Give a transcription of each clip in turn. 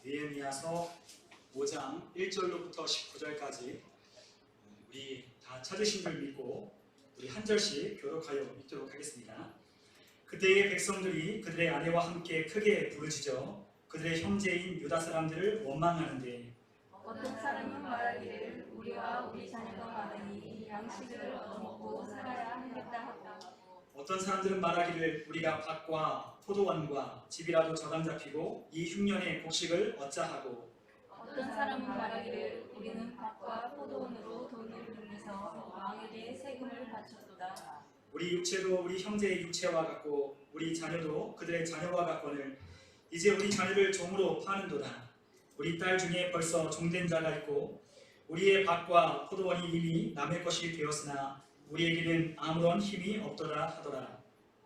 느헤미야서 5장 1절로부터 19절까지 우리 다 찾으신 줄 믿고 우리 한 절씩 교독하여 읽도록 하겠습니다. 그때의 백성들이 그들의 아내와 함께 크게 부르짖어 그들의 형제인 유다 사람들을 원망하는데 어떤 사람은 말하기를 우리와 우리 자녀가 많으니 양식을 얻어먹고 살아야 하겠다 하고 어떤 사람들은 말하기를 우리가 밭과 포도원과 집이라도 저당 잡히고 이 흉년의 곡식을 얻자 하고 어떤 사람은 말하기를 우리는 밭과 포도원으로 돈을 빚내서 왕에게 세금을 바쳤도다. 우리 육체도 우리 형제의 육체와 같고 우리 자녀도 그들의 자녀와 같거늘 이제 우리 자녀를 종으로 파는도다. 우리 딸 중에 벌써 종된 자가 있고 우리의 밭과 포도원이 이미 남의 것이 되었으나 우리에게는 아무런 힘이 없더라 하더라.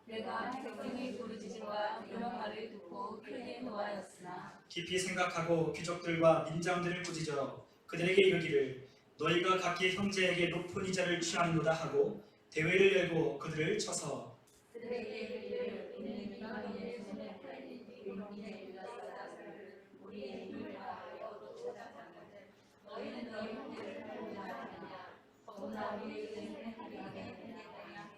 내가 백성의 부르짖음과 이런 말을 듣고 크게 노하였으나 깊이 생각하고 귀족들과 민장들을 꾸짖어 그들에게 이르기를 너희가 각기 형제에게 높은 이자를 취하는도다 하고 대회를 열고 그들을 쳐서 그들에게 이르기를 이는 네가 너희의 손에 팔린 이민의 유다 사람을 우리의 힘을 다하여 쫓아가는데 너희는 너희 형제를 팔고자 하느냐 더구나 우리의 은혜를 하려게 했느냐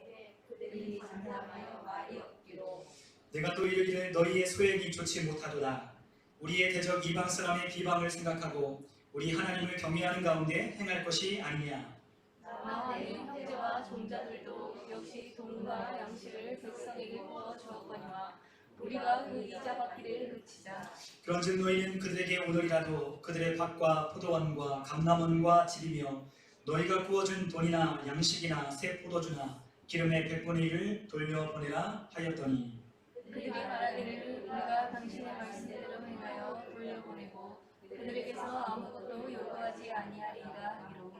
그들이 잠잠하여 말이 없기로 내가 또 이르기를 너희의 소액이 좋지 못하도다. 우리의 대적 이방 사람의 비방을 생각하고 우리 하나님을 경외하는 가운데 행할 것이 아니냐. 나와 내 형제와 종자들도 역시 돈과 양식을 백성에게 부어 주었거니와 우리가 그 이자 받기를 그치자. 그런즉 너희는 그들에게 오늘이라도 그들의 밭과 포도원과 감람원과 집이며 너희가 구워준 돈이나 양식이나 새 포도주나 기름의 100분의 1을 돌려 보내라 하였더니 그들이 말하기를 우리가 당신의 말씀대로 행하여 돌려보내고 그들에게서 아무것도 요구하지 아니하리이다 하기로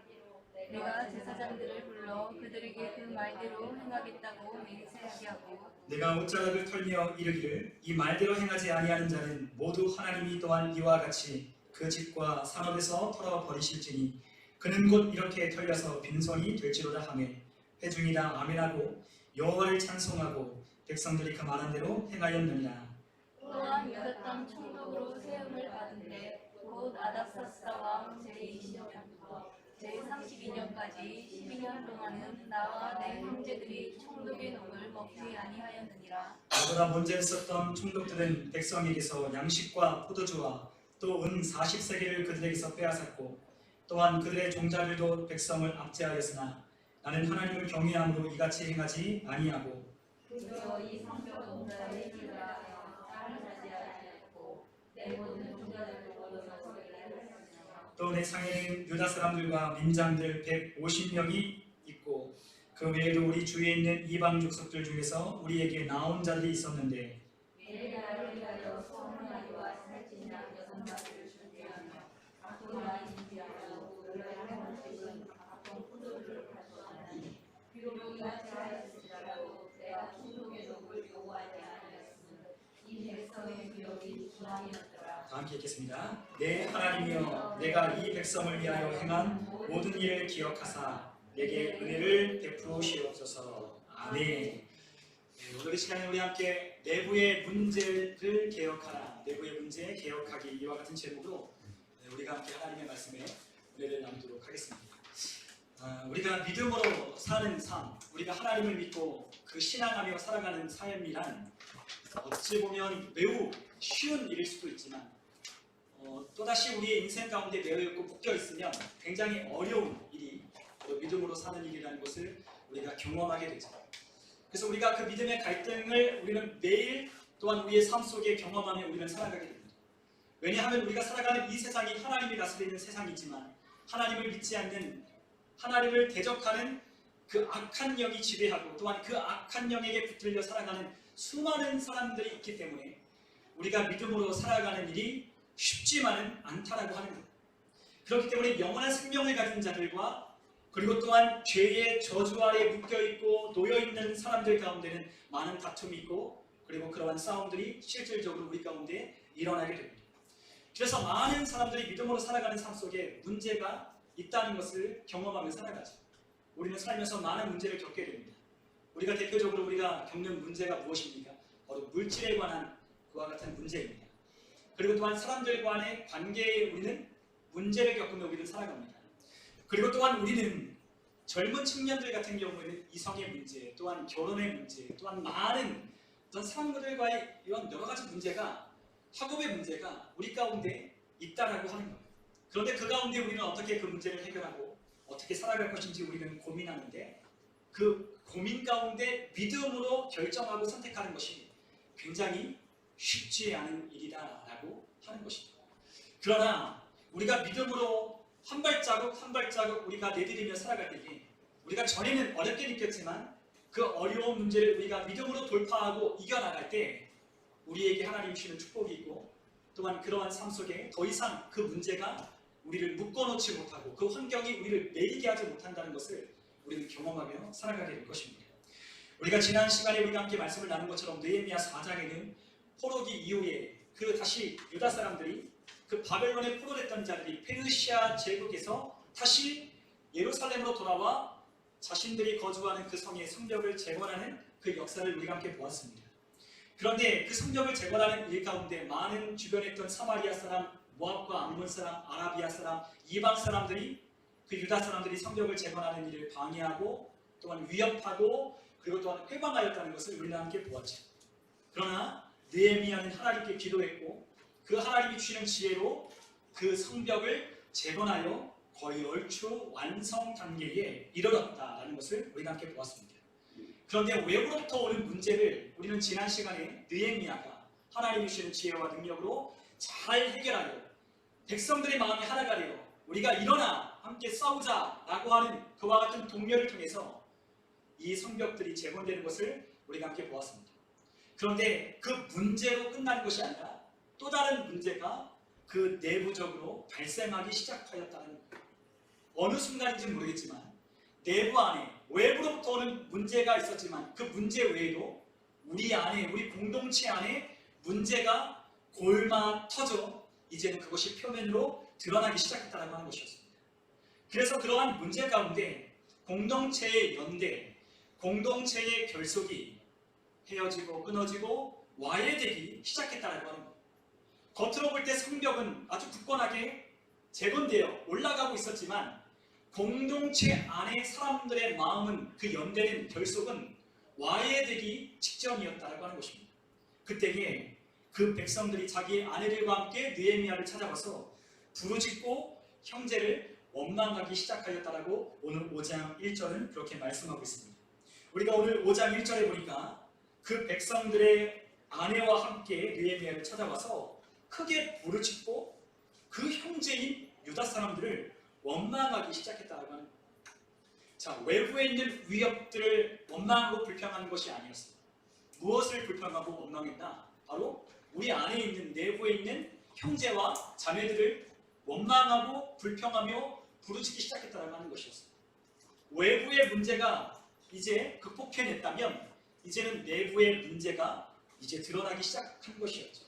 내가 제사장들을 불러 그들에게 그 말대로 행하겠다고 맹세하게 하고 내가 옷자락을 털며 이르기를 이 말대로 행하지 아니하는 자는 모두 하나님이 또한 이와 같이 그 집과 산업에서 털어버리실지니 그는 곧 이렇게 털려서 빈손이 될지로다 하며 회중이다 아멘하고 여호와를 찬송하고 백성들이 그 말한 대로 행하였느니라. 또한 유다 땅 총독으로 세움을 받은데 곧 아닥사스다 왕 제20년부터 제32년까지 12년 동안은 나와 내 형제들이 총독의 녹을 먹지 아니하였느니라. 나보다 먼저 있었던 총독들은 백성에게서 양식과 포도주와 또 은 40세겔을 그들에게서 빼앗았고 또한 그들의 종자들도 백성을 압제하였으나 나는 하나님을 경외함으로 이같이 행하지 아니하고 그저 이 성벽 농자의 일과 나를 하지 아니하였고 내 모든 종자들도 얻어서 일하였으나 또 내 상에는 유다 사람들과 민장들 150명이 있고 그 외에도 우리 주위에 있는 이방 족속들 중에서 우리에게 나온 자들이 있었는데 내 나를 위하여 소원하기와 살찌나 여성자들을 준비하며 앞으로 많이 준비하고 너희가 행할 수 있는 각종 포도주를 가져왔나니 비록 이같이 하였을지라도 내가 충동의 녹을 요구하지 아니하였으므로 이 백성의 기억이 기만이었더라. 다 함께 읽겠습니다. 내 하나님이여 내가 이 백성을 위하여 행한 모든 일을 기억하사 내게 은혜를 베푸시옵소서. 아멘. 네, 오늘 이 시간에 우리 함께 내부의 문제를 개혁하라, 내부의 문제 개혁하기 이와 같은 제목으로 우리가 함께 하나님의 말씀에 은혜를 나누도록 하겠습니다. 우리가 믿음으로 사는 삶, 우리가 하나님을 믿고 그 신앙하며 살아가는 삶이란 어찌 보면 매우 쉬운 일일 수도 있지만 또다시 우리의 인생 가운데 매여 묶여 있으면 굉장히 어려운 일이 믿음으로 사는 일이라는 것을 우리가 경험하게 되죠. 그래서 우리가 그 믿음의 갈등을 우리는 매일 또한 우리의 삶 속에 경험하며 우리는 살아가게 됩니다. 왜냐하면 우리가 살아가는 이 세상이 하나님이 다스리는 세상이지만 하나님을 믿지 않는, 하나님을 대적하는 그 악한 영이 지배하고 또한 그 악한 영에게 붙들려 살아가는 수많은 사람들이 있기 때문에 우리가 믿음으로 살아가는 일이 쉽지만은 않다라고 하는 것. 그렇기 때문에 영원한 생명을 가진 자들과 그리고 또한 죄의 저주 아래 묶여있고 놓여있는 사람들 가운데는 많은 다툼이 있고 그리고 그러한 싸움들이 실질적으로 우리 가운데 일어나게 됩니다. 그래서 많은 사람들이 믿음으로 살아가는 삶 속에 문제가 있다는 것을 경험하며 살아가죠. 우리는 살면서 많은 문제를 겪게 됩니다. 우리가 대표적으로 우리가 겪는 문제가 무엇입니까? 바로 물질에 관한 그와 같은 문제입니다. 그리고 또한 사람들 간의 관계에 우리는 문제를 겪으며 우리는 살아갑니다. 그리고 또한 우리는 젊은 청년들 같은 경우에는 이성의 문제, 또한 결혼의 문제, 또한 많은 어떤 사람들과의 이런 여러 가지 문제가, 학업의 문제가 우리 가운데 있다라고 하는 거예요. 그런데 그 가운데 우리는 어떻게 그 문제를 해결하고 어떻게 살아갈 것인지 우리는 고민하는데, 그 고민 가운데 믿음으로 결정하고 선택하는 것이 굉장히 쉽지 않은 일이다라고 하는 것입니다. 그러나 우리가 믿음으로 한 발자국 한 발자국 우리가 내디디며 살아갈 때에 우리가 전에는 어렵게 느꼈지만 그 어려운 문제를 우리가 믿음으로 돌파하고 이겨나갈 때 우리에게 하나님 주시는 축복이 있고, 또한 그러한 삶 속에 더 이상 그 문제가 우리를 묶어놓지 못하고 그 환경이 우리를 매이게 하지 못한다는 것을 우리는 경험하며 살아가게 될 것입니다. 우리가 지난 시간에 우리가 함께 말씀을 나눈 것처럼 느헤미야 4장에는 포로기 이후에 그 다시 유다 사람들이 그 바벨론에 포로됐던 자들이 페르시아 제국에서 다시 예루살렘으로 돌아와 자신들이 거주하는 그 성의 성벽을 재건하는 그 역사를 우리가 함께 보았습니다. 그런데 그 성벽을 재건하는 일 가운데 많은 주변에 있던 사마리아 사람, 모압과 암몬 사람, 아라비아 사람, 이방 사람들이 그 유다 사람들이 성벽을 재건하는 일을 방해하고 또한 위협하고 그리고 또한 회방하였다는 것을 우리는 함께 보았죠. 그러나 느헤미야는 하나님께 기도했고 그 하나님이 주시는 지혜로 그 성벽을 재건하여 거의 얼추 완성 단계에 이르렀다라는 것을 우리가 함께 보았습니다. 그런데 외부로부터 오는 문제를 우리는 지난 시간에 느헤미야가 하나님이 주시는 지혜와 능력으로 잘 해결하여 백성들의 마음이 하나가 되어 우리가 일어나 함께 싸우자 라고 하는 그와 같은 동료를 통해서 이 성벽들이 재건되는 것을 우리가 함께 보았습니다. 그런데 그 문제로 끝나는 것이 아니라 또 다른 문제가 그 내부적으로 발생하기 시작하였다는 거예요. 어느 순간인지 모르겠지만 내부 안에 외부로부터 오는 문제가 있었지만 그 문제 외에도 우리 안에, 우리 공동체 안에 문제가 골마 터져 이제는 그것이 표면으로 드러나기 시작했다는 하는 것이었습니다. 그래서 그러한 문제 가운데 공동체의 연대, 공동체의 결속이 헤어지고 끊어지고 와해되기 시작했다는 하는 거예요. 겉으로 볼 때 성벽은 아주 굳건하게 재건되어 올라가고 있었지만 공동체 안에 사람들의 마음은 그 연대된 결속은 와해되기 직전이었다고 하는 것입니다. 그때에 그 백성들이 자기 아내들과 함께 느헤미야를 찾아와서 부르짖고 형제를 원망하기 시작하였다라고 오늘 5장 1절은 그렇게 말씀하고 있습니다. 우리가 오늘 5장 1절에 보니까 그 백성들의 아내와 함께 느헤미야를 찾아와서 크게 부르짖고 그 형제인 유다 사람들을 원망하기 시작했다고 하는 거예요. 자, 외부에 있는 위협들을 원망하고 불평하는 것이 아니었습니다. 무엇을 불평하고 원망했나? 바로 우리 안에 있는 내부에 있는 형제와 자매들을 원망하고 불평하며 부르짖기 시작했다고 하는 것이었습니다. 외부의 문제가 이제 극복해냈다면 이제는 내부의 문제가 이제 드러나기 시작한 것이었죠.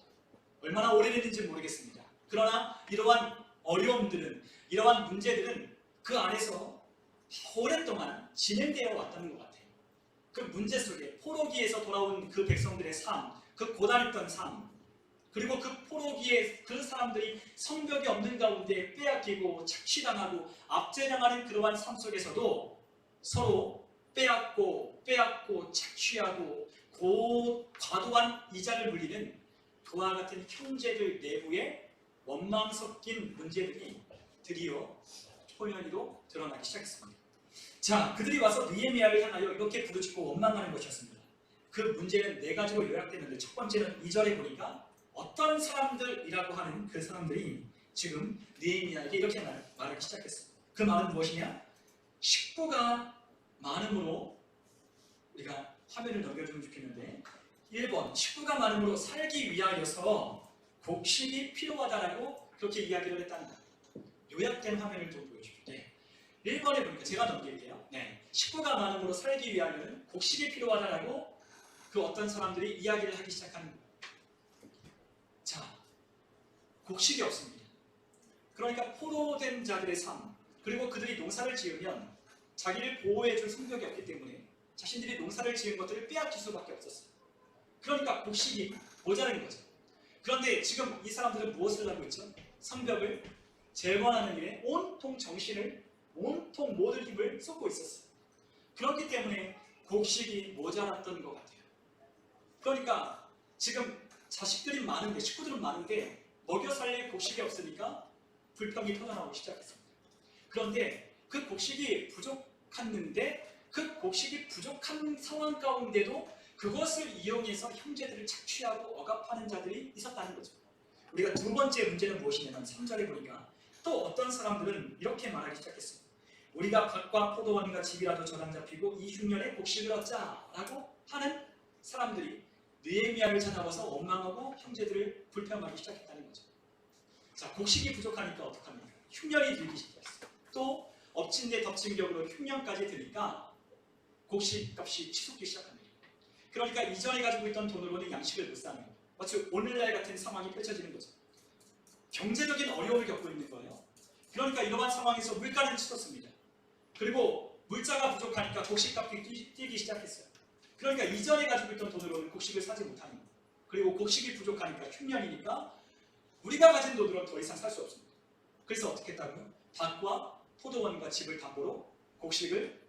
얼마나 오래됐는지 모르겠습니다. 그러나 이러한 어려움들은, 이러한 문제들은 그 안에서 오랫동안 진행되어 왔다는 것 같아요. 그 문제 속에 포로기에서 돌아온 그 백성들의 삶, 그 고단했던 삶, 그리고 그 포로기에 그 사람들이 성벽이 없는 가운데 빼앗기고 착취당하고 압제당하는 그러한 삶 속에서도 서로 빼앗고 착취하고 과도한 이자를 물리는 그와 같은 형제들 내부에 원망 섞인 문제들이 드디어 표면으로 드러나기 시작했습니다. 자, 그들이 와서 느헤미야를 향하여 이렇게 부르짖고 원망하는 것이었습니다. 그 문제는 네 가지로 요약되는데 첫 번째는 2절에 보니까 어떤 사람들이라고 하는 그 사람들이 지금 느헤미야에게 이렇게 말하기 시작했습니다. 그 말은 무엇이냐? 식구가 많음으로, 우리가 화면을 넘겨주면 좋겠는데 1번, 식구가 많음으로 살기 위하여서 곡식이 필요하다라고 그렇게 이야기를 했다는 거예요. 요약된 화면을 좀 보여주십시오. 네. 1번에 보니까 제가 넘길게요. 네. 식구가 많음으로 살기 위하여는 곡식이 필요하다라고 그 어떤 사람들이 이야기를 하기 시작하는 거예요. 자, 곡식이 없습니다. 그러니까 포로된 자들의 삶, 그리고 그들이 농사를 지으면 자기를 보호해줄 성벽이 없기 때문에 자신들이 농사를 지은 것들을 빼앗길 수밖에 없었어요. 그러니까 곡식이 모자란 거죠. 그런데 지금 이 사람들은 무엇을 하고 있죠? 성벽을 재건하는 일에 온통 정신을, 온통 모든 힘을 쏟고 있었어요. 그렇기 때문에 곡식이 모자랐던 것 같아요. 그러니까 지금 자식들이 많은데, 식구들은 많은데 먹여 살릴 곡식이 없으니까 불평이 터져나오기 시작했습니다. 그런데 그 곡식이 부족했는데 그 곡식이 부족한 상황 가운데도 그것을 이용해서 형제들을 착취하고 억압하는 자들이 있었다는 거죠. 우리가 두 번째 문제는 무엇이냐면 3절에 보니까 또 어떤 사람들은 이렇게 말하기 시작했어요. 우리가 밭과 포도원과 집이라도 저당 잡히고 이 흉년에 곡식을 얻자라고 하는 사람들이 느헤미야를 찾아와서 원망하고 형제들을 불평하기 시작했다는 거죠. 자, 곡식이 부족하니까 어떡합니까? 흉년이 들기 시작했어요. 또 엎친 데 덮친 격으로 흉년까지 드니까 곡식 값이 치솟기 시작합니다. 그러니까 이전에 가지고 있던 돈으로는 양식을 못 사는 거예요. 마치 오늘날 같은 상황이 펼쳐지는 거죠. 경제적인 어려움을 겪고 있는 거예요. 그러니까 이러한 상황에서 물가는 치솟습니다. 그리고 물자가 부족하니까 곡식값이 뛰기 시작했어요. 그러니까 이전에 가지고 있던 돈으로는 곡식을 사지 못하는 거예요. 그리고 곡식이 부족하니까 흉년이니까 우리가 가진 돈으로는 더 이상 살 수 없습니다. 그래서 어떻게 했다고요? 밭과 포도원과 집을 담보로 곡식을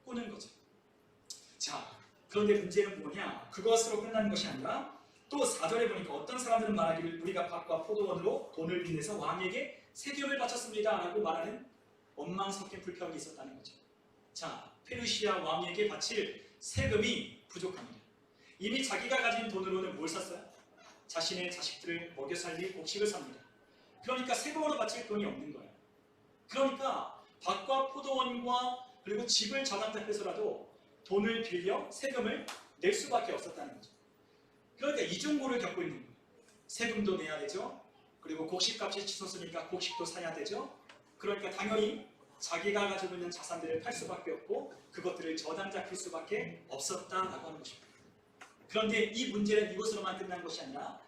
꾸는 거죠. 자, 그런데 문제는 뭐냐? 그것으로 끝나는 것이 아니라 또 4절에 보니까 어떤 사람들은 말하기를 우리가 밭과 포도원으로 돈을 빚내서 왕에게 세금을 바쳤습니다 라고 말하는 원망 섞인 불평이 있었다는 거죠. 자, 페르시아 왕에게 바칠 세금이 부족합니다. 이미 자기가 가진 돈으로는 뭘 샀어요? 자신의 자식들을 먹여 살릴 곡식을 삽니다. 그러니까 세금으로 바칠 돈이 없는 거예요. 그러니까 밭과 포도원과 그리고 집을 저당 잡혀서라도 돈을 빌려 세금을 낼 수밖에 없었다는 거죠. 그러니까 이중고를 겪고 있는 거예요. 세금도 내야 되죠. 그리고 곡식값이 치솟으니까 곡식도 사야 되죠. 그러니까 당연히 자기가 가지고 있는 자산들을 팔 수밖에 없고 그것들을 저당 잡힐 수밖에 없었다라고 하는 것입니다. 그런데 이 문제는 이것으로만 끝난 것이 아니라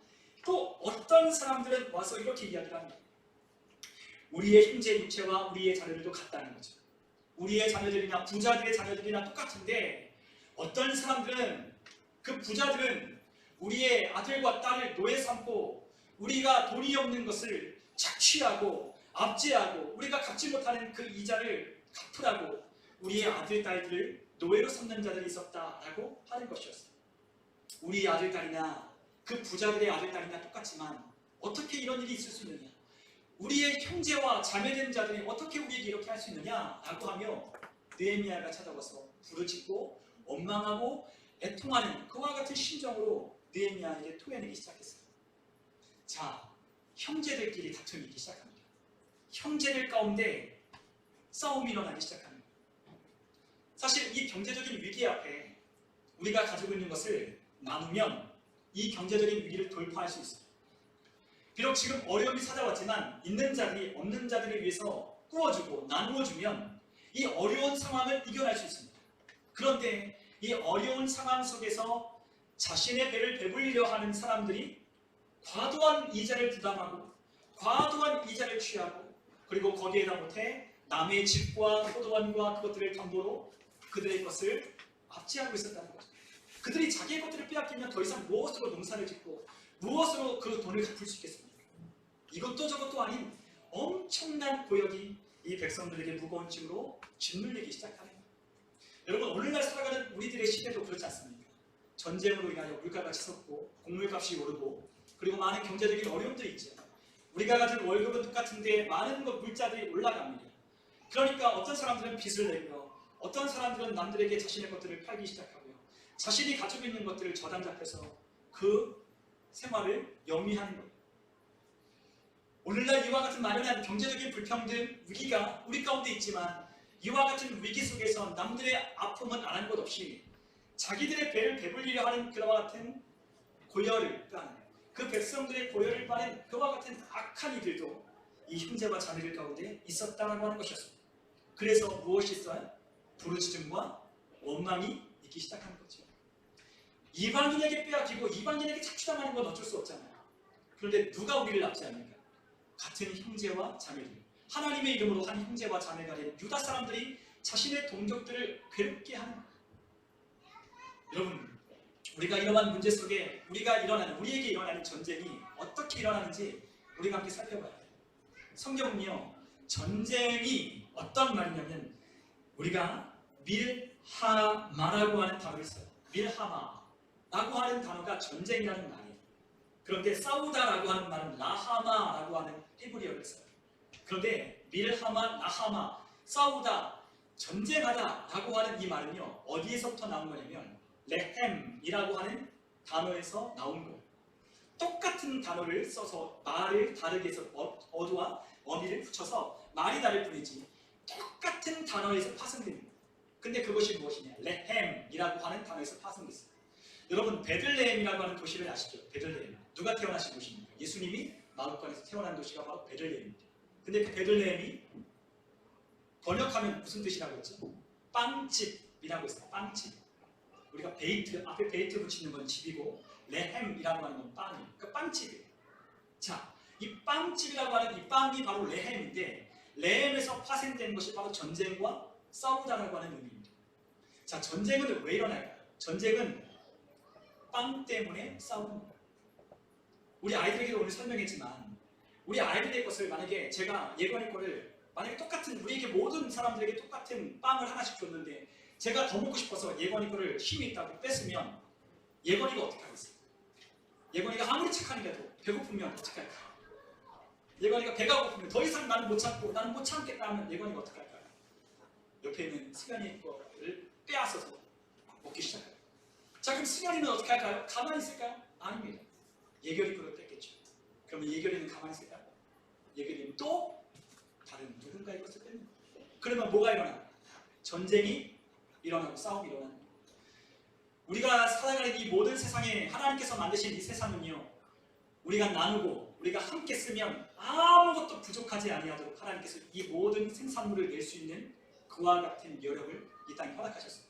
또 어떤 사람들은 와서 이렇게 이야기를 합니다. 우리의 형제 육체와 우리의 자녀들도 같다는 거죠. 우리의 자녀들이나 부자들의 자녀들이나 똑같은데 어떤 사람들은 그 부자들은 우리의 아들과 딸을 노예 삼고 우리가 돈이 없는 것을 착취하고 압제하고 우리가 갚지 못하는 그 이자를 갚으라고 우리의 아들, 딸들을 노예로 삼는 자들이 있었다라고 하는 것이었어요. 우리 아들, 딸이나 그 부자들의 아들, 딸이나 똑같지만 어떻게 이런 일이 있을 수 있느냐? 우리의 형제와 자매된 자들이 어떻게 우리에게 이렇게 할 수 있느냐라고 하며 느헤미야가 찾아와서 부르짖고 원망하고 애통하는 그와 같은 심정으로 느헤미야에게 토해내기 시작했어요. 자, 형제들끼리 다툼이 있기 시작합니다. 형제들 가운데 싸움이 일어나기 시작합니다. 사실 이 경제적인 위기 앞에 우리가 가지고 있는 것을 나누면 이 경제적인 위기를 돌파할 수 있어요. 비록 지금 어려움이 찾아왔지만 있는 자들이 없는 자들을 위해서 꾸어주고 나누어주면 이 어려운 상황을 이겨낼 수 있습니다. 그런데 이 어려운 상황 속에서 자신의 배를 배불리려 하는 사람들이 과도한 이자를 부담하고 과도한 이자를 취하고 그리고 거기에다 못해 남의 집과 포도원과 그것들을 담보로 그들의 것을 압제하고 있었다는 거죠. 그들이 자기의 것들을 빼앗기면 더 이상 무엇으로 농사를 짓고 무엇으로 그 돈을 갚을 수 있겠습니까? 이것도 저것도 아닌 엄청난 고역이 이 백성들에게 무거운 짐으로 짓눌리기 시작하는 거예요. 여러분, 오늘날 살아가는 우리들의 시대도 그렇지 않습니까? 전쟁으로 인하여 물가가 치솟고 곡물값이 오르고 그리고 많은 경제적인 어려움들이 있죠. 우리가 가진 월급은 똑같은데 많은 물자들이 올라갑니다. 그러니까 어떤 사람들은 빚을 내고요. 어떤 사람들은 남들에게 자신의 것들을 팔기 시작하고요. 자신이 가지고 있는 것들을 저당 잡혀서 그 생활을 영위하는 거예요. 오늘날 이와 같은 막연한 경제적인 불평등, 위기가 우리 가운데 있지만 이와 같은 위기 속에서 남들의 아픔은 아는 것 없이 자기들의 배를 배불리려 하는 그와 같은 고열을 까는 그 백성들의 고열을 빠는 그와 같은 악한 이들도 이 형제와 자매들 가운데 있었다라고 하는 것이었습니다. 그래서 무엇이 있어요? 부르짖음과 원망이 있기 시작하는 거죠. 이방인에게 빼앗기고 이방인에게 착취당하는 건 어쩔 수 없잖아요. 그런데 누가 우리를 납치합니까? 같은 형제와 자매들, 하나님의 이름으로 한 형제와 자매가 된 유다 사람들이 자신의 동족들을 괴롭게 하는 거예요. 여러분, 우리가 이러한 문제 속에 우리에게 일어나는 전쟁이 어떻게 일어나는지 우리가 함께 살펴봐야 돼요. 성경은요, 전쟁이 어떤 말이냐면 우리가 밀하마라고 하는 단어를 써요. 밀하마라고 하는 단어가 전쟁이라는 말이에요. 그런데 싸우다라고 하는 말은 라하마라고 하는 히브리어를 써요. 그런데 밀하마, 라하마, 싸우다, 전쟁하다라고 하는 이 말은요, 어디에서부터 나온 거냐면 레헴이라고 하는 단어에서 나온 거예요. 똑같은 단어를 써서 말을 다르게 해서 어두와 어미를 붙여서 말이 다를 뿐이지 똑같은 단어에서 파생됩니다. 근데 그것이 무엇이냐? 레헴이라고 하는 단어에서 파생됐어요. 여러분, 베들레헴이라고 하는 도시를 아시죠? 베들레헴. 누가 태어나신 도시입니까? 예수님이 마음권에서 태어난 도시가 바로 베들레헴입니다. 근데 그 베들레헴이 번역하면 무슨 뜻이라고 했죠? 빵집이라고 했어요. 빵집. 우리가 베이트, 앞에 베이트 붙이는 건 집이고 레헴이라고 하는 건 빵이에요. 그 빵집이에요. 자, 이 빵집이라고 하는 이 빵이 바로 레헴인데 레헴에서 파생된 것이 바로 전쟁과 싸우다라고 하는 의미입니다. 자, 전쟁은 왜 일어날까요? 전쟁은 빵 때문에 싸우는 거예요. 우리 아이들에게도 오늘 설명했지만 우리 아이들의 것을 만약에 제가 예건이 거를 만약에 똑같은 우리에게 모든 사람들에게 똑같은 빵을 하나씩 줬는데 제가 더 먹고 싶어서 예건이 거를 힘이 있다고 뺐으면 예건이가 어떻게 하겠어요? 예건이가 아무리 착하니까도 배고프면 어떻게 할까요? 예건이가 배가 고프면 더 이상 나는 못 참겠다 하면 예건이가 어떻게 할까요? 옆에 있는 승현이 거를 빼앗아서 먹기 시작해요. 자, 그럼 승현이는 어떻게 할까요? 가만히 있을까요? 아닙니다. 예결이 거를 뺐겠죠. 그러면 예결이는 가만히 있을까요? 예결이는 또 다른 누군가의 것을 뺏는 거예요. 그러면 뭐가 일어나요? 전쟁이 일어나고 싸움이 일어나는 거예요. 우리가 살아가는 이 모든 세상에 하나님께서 만드신 이 세상은요, 우리가 나누고 우리가 함께 쓰면 아무것도 부족하지 아니하도록 하나님께서 이 모든 생산물을 낼 수 있는 그와 같은 여력을 이 땅에 허락하셨어요.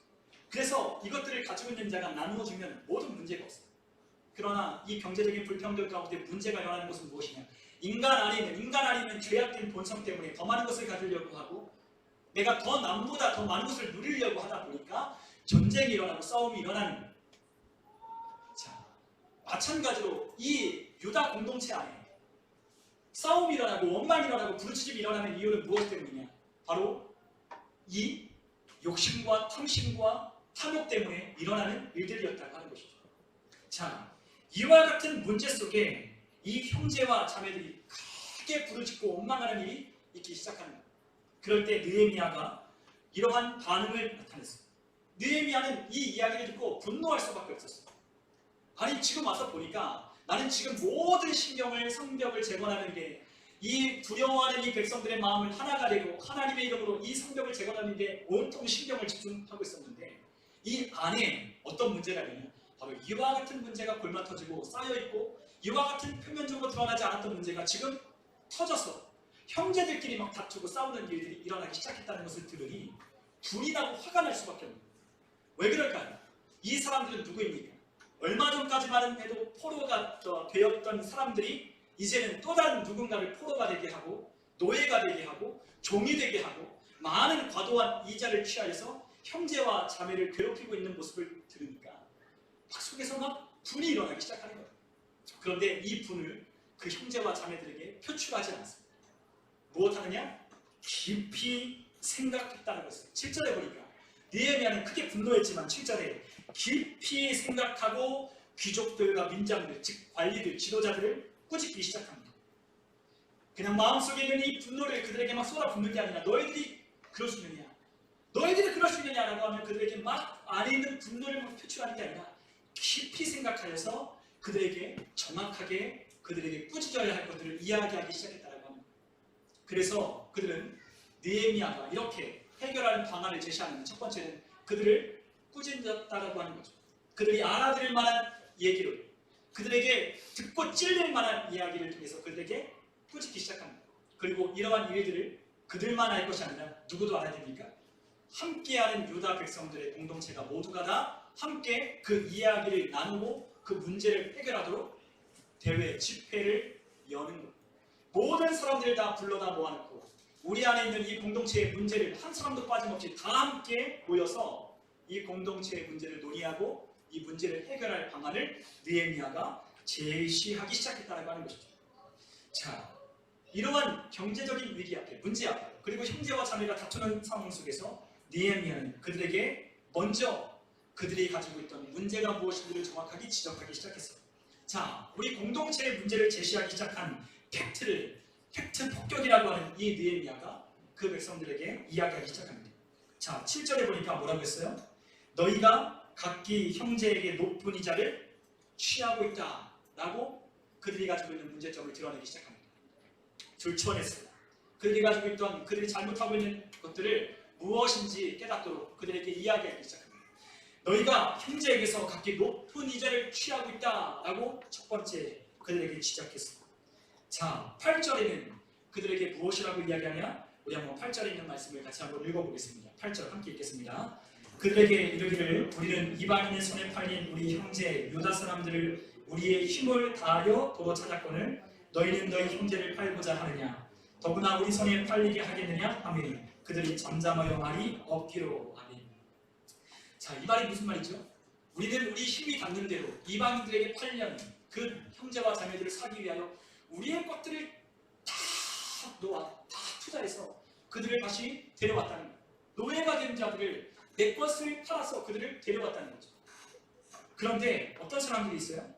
그래서 이것들을 가지고 있는 자가 나누어주면 모든 문제가 없어요. 그러나 이 경제적인 불평등 가운데 문제가 일어나는 것은 무엇이냐? 인간 안에 있는 죄악된 본성 때문에 더 많은 것을 가지려고 하고 내가 더 남보다 더 많은 것을 누리려고 하다 보니까 전쟁이 일어나고 싸움이 일어나는 거예요. 자, 마찬가지로 이 유다 공동체 안에 싸움이 일어나고 원망이 일어나고 부르짖음이 일어나는 이유는 무엇 때문이냐? 바로 이 욕심과 탐심과 탐욕 때문에 일어나는 일들이었다고 하는 것이죠. 자, 이와 같은 문제 속에 이 형제와 자매들이 크게 부르짖고 원망하는 일이 있기 시작하는 거예요. 그럴 때 느헤미야가 이러한 반응을 나타냈어요. 느헤미야는 이 이야기를 듣고 분노할 수밖에 없었어요. 아니, 지금 와서 보니까 나는 지금 모든 신경을 성벽을 재건하는 게 이 두려워하는 이 백성들의 마음을 하나가 되고 하나님의 이름으로 이 성벽을 재건하는 데 온통 신경을 집중하고 있었는데 이 안에 어떤 문제가 있느냐? 바로 이와 같은 문제가 골마 터지고 쌓여있고 이와 같은 표면적으로 드러나지 않았던 문제가 지금 터져서 형제들끼리 막 다투고 싸우는 일들이 일어나기 시작했다는 것을 들으니 불이 나고 화가 날 수밖에 없는 거예요. 왜 그럴까요? 이 사람들은 누구입니까? 얼마 전까지만 해도 포로가 되었던 사람들이 이제는 또 다른 누군가를 포로가 되게 하고 노예가 되게 하고 종이 되게 하고 많은 과도한 이자를 취하여서 형제와 자매를 괴롭히고 있는 모습을 들으니까 막 속에서 막 분이 일어나기 시작하는 거예요. 그런데 이 분을 그 형제와 자매들에게 표출하지 않았습니다. 무엇하느냐? 깊이 생각했다는 것을 7절에 보니까 느헤미야는 크게 분노했지만 7절에 깊이 생각하고 귀족들과 민장들, 즉 관리들, 지도자들을 꾸짖기 시작합니다. 그냥 마음속에 있는 이 분노를 그들에게 막 쏟아붓는 게 아니라 너희들이 그럴 수 있느냐? 너희들이 그럴 수 있느냐라고 하면 그들에게 막 안에 있는 분노를 막 표출하는 게 아니라 깊이 생각하여서 그들에게 정확하게 그들에게 꾸짖어야 할 것들을 이야기하기 시작했다라고 합니다. 그래서 그들은 느헤미야가 이렇게 해결하는 방안을 제시하는 첫 번째는 그들을 꾸짖었다라고 하는 거죠. 그들이 알아들을 만한 얘기를 그들에게 듣고 찔릴 만한 이야기를 통해서 그들에게 꾸짖기 시작합니다. 그리고 이러한 일들을 그들만 알 것이 아니라 누구도 알아야 됩니까? 함께하는 유다 백성들의 공동체가 모두가 다 함께 그 이야기를 나누고 그 문제를 해결하도록 대회, 집회를 여는 것. 모든 사람들을 다 불러다 모아놓고 우리 안에 있는 이 공동체의 문제를 한 사람도 빠짐없이 다 함께 모여서 이 공동체의 문제를 논의하고 이 문제를 해결할 방안을 느헤미야가 제시하기 시작했다고 하는 것이죠. 자, 이러한 경제적인 위기 앞에, 문제 앞에, 그리고 형제와 자매가 다투는 상황 속에서 느헤미야는 그들에게 먼저 그들이 가지고 있던 문제가 무엇인지를 정확하게 지적하기 지적했어요. 자, 우리 공동체의 문제를 제시하기 시작한 팩트 폭격이라고 하는 이 느헤미야가 그 백성들에게 이야기하기 시작합니다. 자, 7절에 보니까 뭐라고 했어요? 너희가 각기 형제에게 높은 이자를 취하고 있다 라고 그들이 가지고 있는 문제점을 드러내기 시작합니다. 들춰냈어요. 그들이 가지고 있던, 그들이 잘못하고 있는 것들을 무엇인지 깨닫도록 그들에게 이야기하기 시작합니다. 너희가 형제에게서 각기 높은 이자를 취하고 있다 라고 첫 번째 그들에게 지적했습니다. 자, 8절에는 그들에게 무엇이라고 이야기하냐? 우리 한번 8절에 있는 말씀을 같이 한번 읽어보겠습니다. 8절 함께 읽겠습니다. 그들에게 이르기를 우리는 이방인의 손에 팔린 우리 형제 유다 사람들을 우리의 힘을 다하여 도로 찾았거늘 너희는 너희 형제를 팔고자 하느냐? 더구나 우리 손에 팔리게 하겠느냐? 하며 그들이 잠잠하여 말이 없기로. 아멘. 자, 이 말이 무슨 말이죠? 우리는 우리 힘이 닿는 대로 이방인들에게 팔려는 그 형제와 자매들을 사기 위하여 우리의 것들을 다 놓아, 다 투자해서 그들을 다시 데려왔다는 거예요. 노예가 된 자들을 내 것을 팔아서 그들을 데려왔다는 거죠. 그런데 어떤 사람들이 있어요?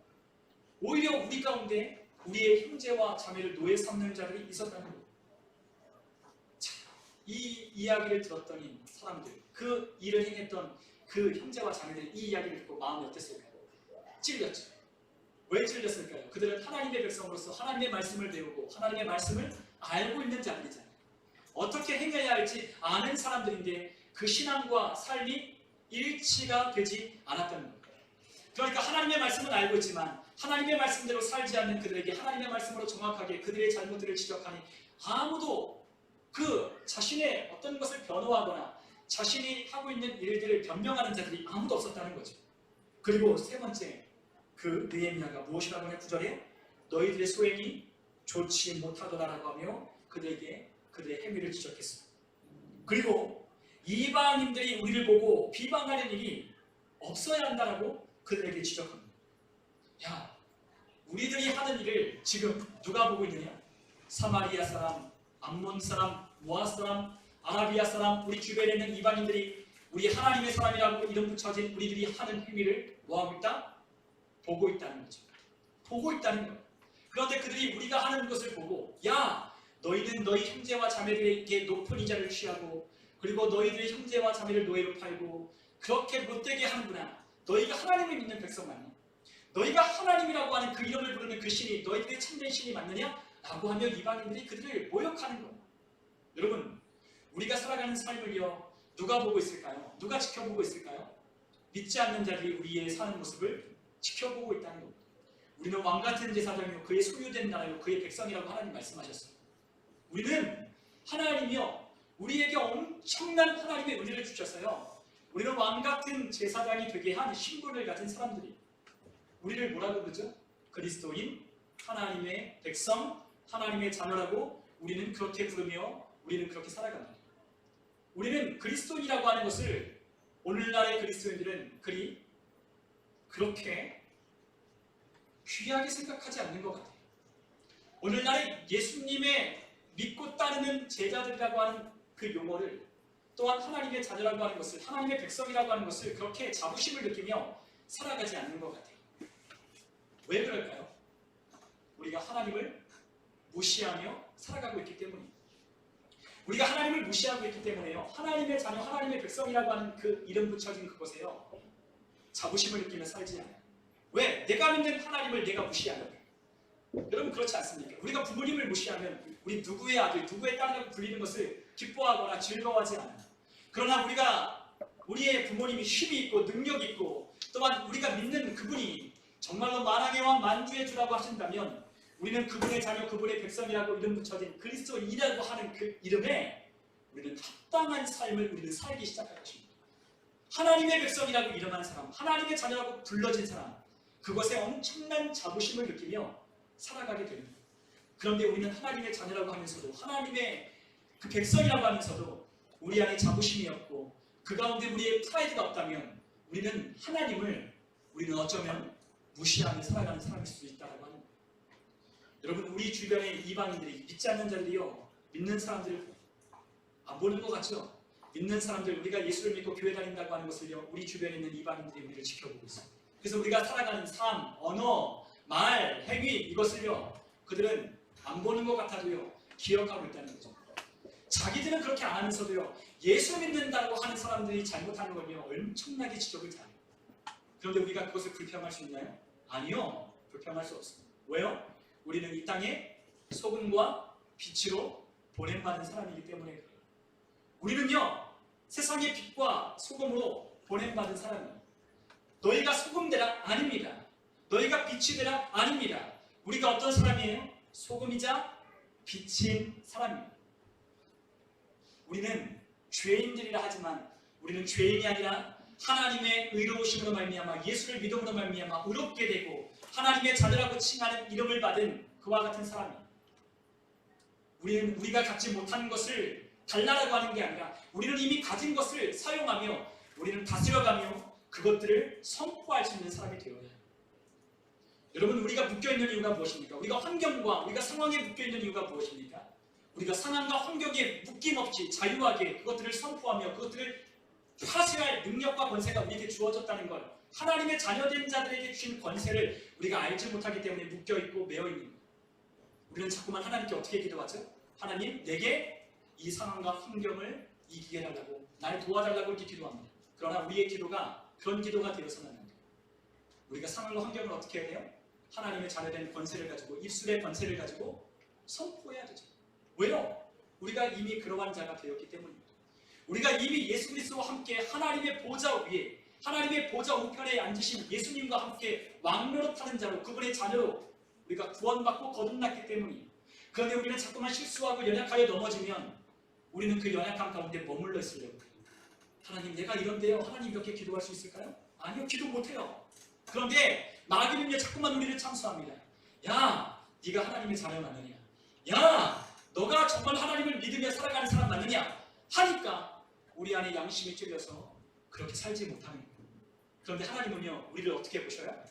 오히려 우리 가운데 우리의 형제와 자매를 노예 삼는 자들이 있었다는 거예요. 자, 이 이야기를 들었더니 사람들, 그 일을 행했던 그 형제와 자매들이 이 이야기를 듣고 마음이 어땠을까요? 찔렸죠. 왜 찔렸을까요? 그들은 하나님의 백성으로서 하나님의 말씀을 배우고 하나님의 말씀을 알고 있는 자들이잖아요. 어떻게 행해야 할지 아는 사람들인데 그 신앙과 삶이 일치가 되지 않았다는 거예요. 그러니까 하나님의 말씀은 알고 있지만 하나님의 말씀대로 살지 않는 그들에게 하나님의 말씀으로 정확하게 그들의 잘못들을 지적하니 아무도 그 자신의 어떤 것을 변호하거나 자신이 하고 있는 일들을 변명하는 자들이 아무도 없었다는 거죠. 그리고 세 번째, 그 느헤미야가 무엇이라고 하냐? 9절에 너희들의 소행이 좋지 못하더라라고 하며 그들에게 그들의 행위를 지적했습니다. 그리고 이방인들이 우리를 보고 비방하는 일이 없어야 한다라고 그들에게 지적합니다. 야, 우리들이 하는 일을 지금 누가 보고 있느냐? 사마리아 사람, 암몬 사람, 모압 사람, 아라비아 사람, 우리 주변에 있는 이방인들이 우리 하나님의 사람이라고 이름 붙여진 우리들이 하는 행위를 뭐하고 있다? 보고 있다는 거죠. 보고 있다는 거예요. 그런데 그들이 우리가 하는 것을 보고 야, 너희는 너희 형제와 자매들에게 높은 이자를 취하고 그리고 너희들의 형제와 자매를 노예로 팔고 그렇게 못되게 하는구나. 너희가 하나님을 믿는 백성 맞니? 너희가 하나님이라고 하는 그 이름을 부르는 그 신이 너희들의 참된 신이 맞느냐? 라고 하며 이방인들이 그들을 모욕하는 거예요. 여러분, 우리가 살아가는 삶을요 누가 보고 있을까요? 누가 지켜보고 있을까요? 믿지 않는 자들이 우리의 사는 모습을 지켜보고 있다는 겁니다. 우리는 왕같은 제사장이요 그의 소유된 나라요 그의 백성이라고 하나님 말씀하셨어요. 우리는 하나님이요 우리에게 엄청난 하나님의 은혜를 주셨어요. 우리는 왕같은 제사장이 되게 한 신분을 가진 사람들이 우리를 뭐라고 그러죠? 그리스도인, 하나님의 백성, 하나님의 자녀라고 우리는 그렇게 부르며 우리는 그렇게 살아갑니다. 우리는 그리스도인이라고 하는 것을 오늘날의 그리스도인들은 그렇게 귀하게 생각하지 않는 것 같아요. 오늘날의 예수님의 믿고 따르는 제자들이라고 하는 그 용어를 또한 하나님의 자녀라고 하는 것을 하나님의 백성이라고 하는 것을 그렇게 자부심을 느끼며 살아가지 않는 것 같아요. 왜 그럴까요? 우리가 하나님을 무시하며 살아가고 있기 때문입니다. 우리가 하나님을 무시하고 있기 때문에요. 하나님의 자녀, 하나님의 백성이라고 하는 그 이름 붙여진 그곳에요. 자부심을 느끼며 살지 않아요. 왜? 내가 믿는 하나님을 내가 무시하는 거예요. 여러분 그렇지 않습니까? 우리가 부모님을 무시하면 우리 누구의 아들, 누구의 딸이라고 불리는 것을 기뻐하거나 즐거워하지 않아요. 그러나 우리의 부모님이 힘이 있고 능력이 있고 또한 우리가 믿는 그분이 정말로 만왕의 왕 만주의 주라고 하신다면 우리는 그분의 자녀, 그분의 백성이라고 이름 붙여진 그리스도인이라고 하는 그 이름에 우리는 합당한 삶을 우리는 살기 시작할 것입니다. 하나님의 백성이라고 이름한 사람, 하나님의 자녀라고 불러진 사람, 그것에 엄청난 자부심을 느끼며 살아가게 됩니다. 그런데 우리는 하나님의 자녀라고 하면서도 하나님의 그 백성이라고 하면서도 우리 안에 자부심이 없고 그 가운데 우리의 프라이드가 없다면 우리는 하나님을 우리는 어쩌면 무시하며 살아가는 사람일 수도 있다고 하는 거예요. 여러분, 우리 주변의 이방인들이, 믿지 않는 자들이요, 믿는 사람들을 안 보는 것 같죠? 믿는 사람들, 우리가 예수를 믿고 교회 다닌다고 하는 것을요, 우리 주변에 있는 이방인들이 우리를 지켜보고 있어요. 그래서 우리가 살아가는 삶, 언어, 말, 행위, 이것을요, 그들은 안 보는 것 같아도요, 기억하고 있다는 거죠. 자기들은 그렇게 안 하면서도요, 예수 믿는다고 하는 사람들이 잘못하는 건요, 엄청나게 지적을 잘해요. 그런데 우리가 그것을 불평할 수 있나요? 아니요, 불평할 수 없습니다. 왜요? 우리는 이 땅에 소금과 빛으로 보냄받은 사람이기 때문에 그래요. 우리는요, 세상의 빛과 소금으로 보냄받은 사람이에요. 너희가 소금 되라? 아닙니다. 너희가 빛이 되라? 아닙니다. 우리가 어떤 사람이에요? 소금이자 빛인 사람입니다. 우리는 죄인들이라 하지만 우리는 죄인이 아니라 하나님의 의로우심으로 말미암아 예수를 믿음으로 말미암아 의롭게 되고 하나님의 자녀라고 칭하는 이름을 받은 그와 같은 사람이에요. 우리는 우리가 갖지 못한 것을 달라라고 하는 게 아니라 우리는 이미 가진 것을 사용하며 우리는 다스려가며 그것들을 선포할 수 있는 사람이 되어야 해요. 여러분, 우리가 묶여있는 이유가 무엇입니까? 우리가 환경과 우리가 상황에 묶여있는 이유가 무엇입니까? 우리가 상황과 환경에 묶임없이 자유하게 그것들을 선포하며 그것들을 파쇄할 능력과 권세가 우리에게 주어졌다는 것, 하나님의 자녀된 자들에게 주신 권세를 우리가 알지 못하기 때문에 묶여있고 매어있는 것. 우리는 자꾸만 하나님께 어떻게 기도하죠? 하나님, 내게 이 상황과 환경을 이기게 해달라고, 날 도와달라고 이렇게 기도합니다. 그러나 우리의 기도가 그런 기도가 되어서는 안 돼요. 우리가 상황과 환경을 어떻게 해야 돼요? 하나님의 자녀된 권세를 가지고, 입술의 권세를 가지고 선포해야 되죠. 왜요? 우리가 이미 그러한 자가 되었기 때문입니다. 우리가 이미 예수 그리스도와 함께 하나님의 보좌 위에, 하나님의 보좌 우편에 앉으신 예수님과 함께 왕노릇하는 자로, 그분의 자녀로 우리가 구원받고 거듭났기 때문이에요. 그런데 우리는 자꾸만 실수하고 연약하여 넘어지면 우리는 그 연약함 가운데 머물러 있으려고 해요. 하나님, 내가 이런데요, 하나님 이렇게 기도할 수 있을까요? 아니요, 기도 못해요. 그런데 마귀는요, 자꾸만 우리를 참수합니다. 야, 네가 하나님의 자녀 맞느냐? 야, 너가 정말 하나님을 믿으며 살아가는 사람 맞느냐? 하니까 우리 안에 양심이 찔려서 그렇게 살지 못하는 거예요. 그런데 하나님은요, 우리를 어떻게 보셔요?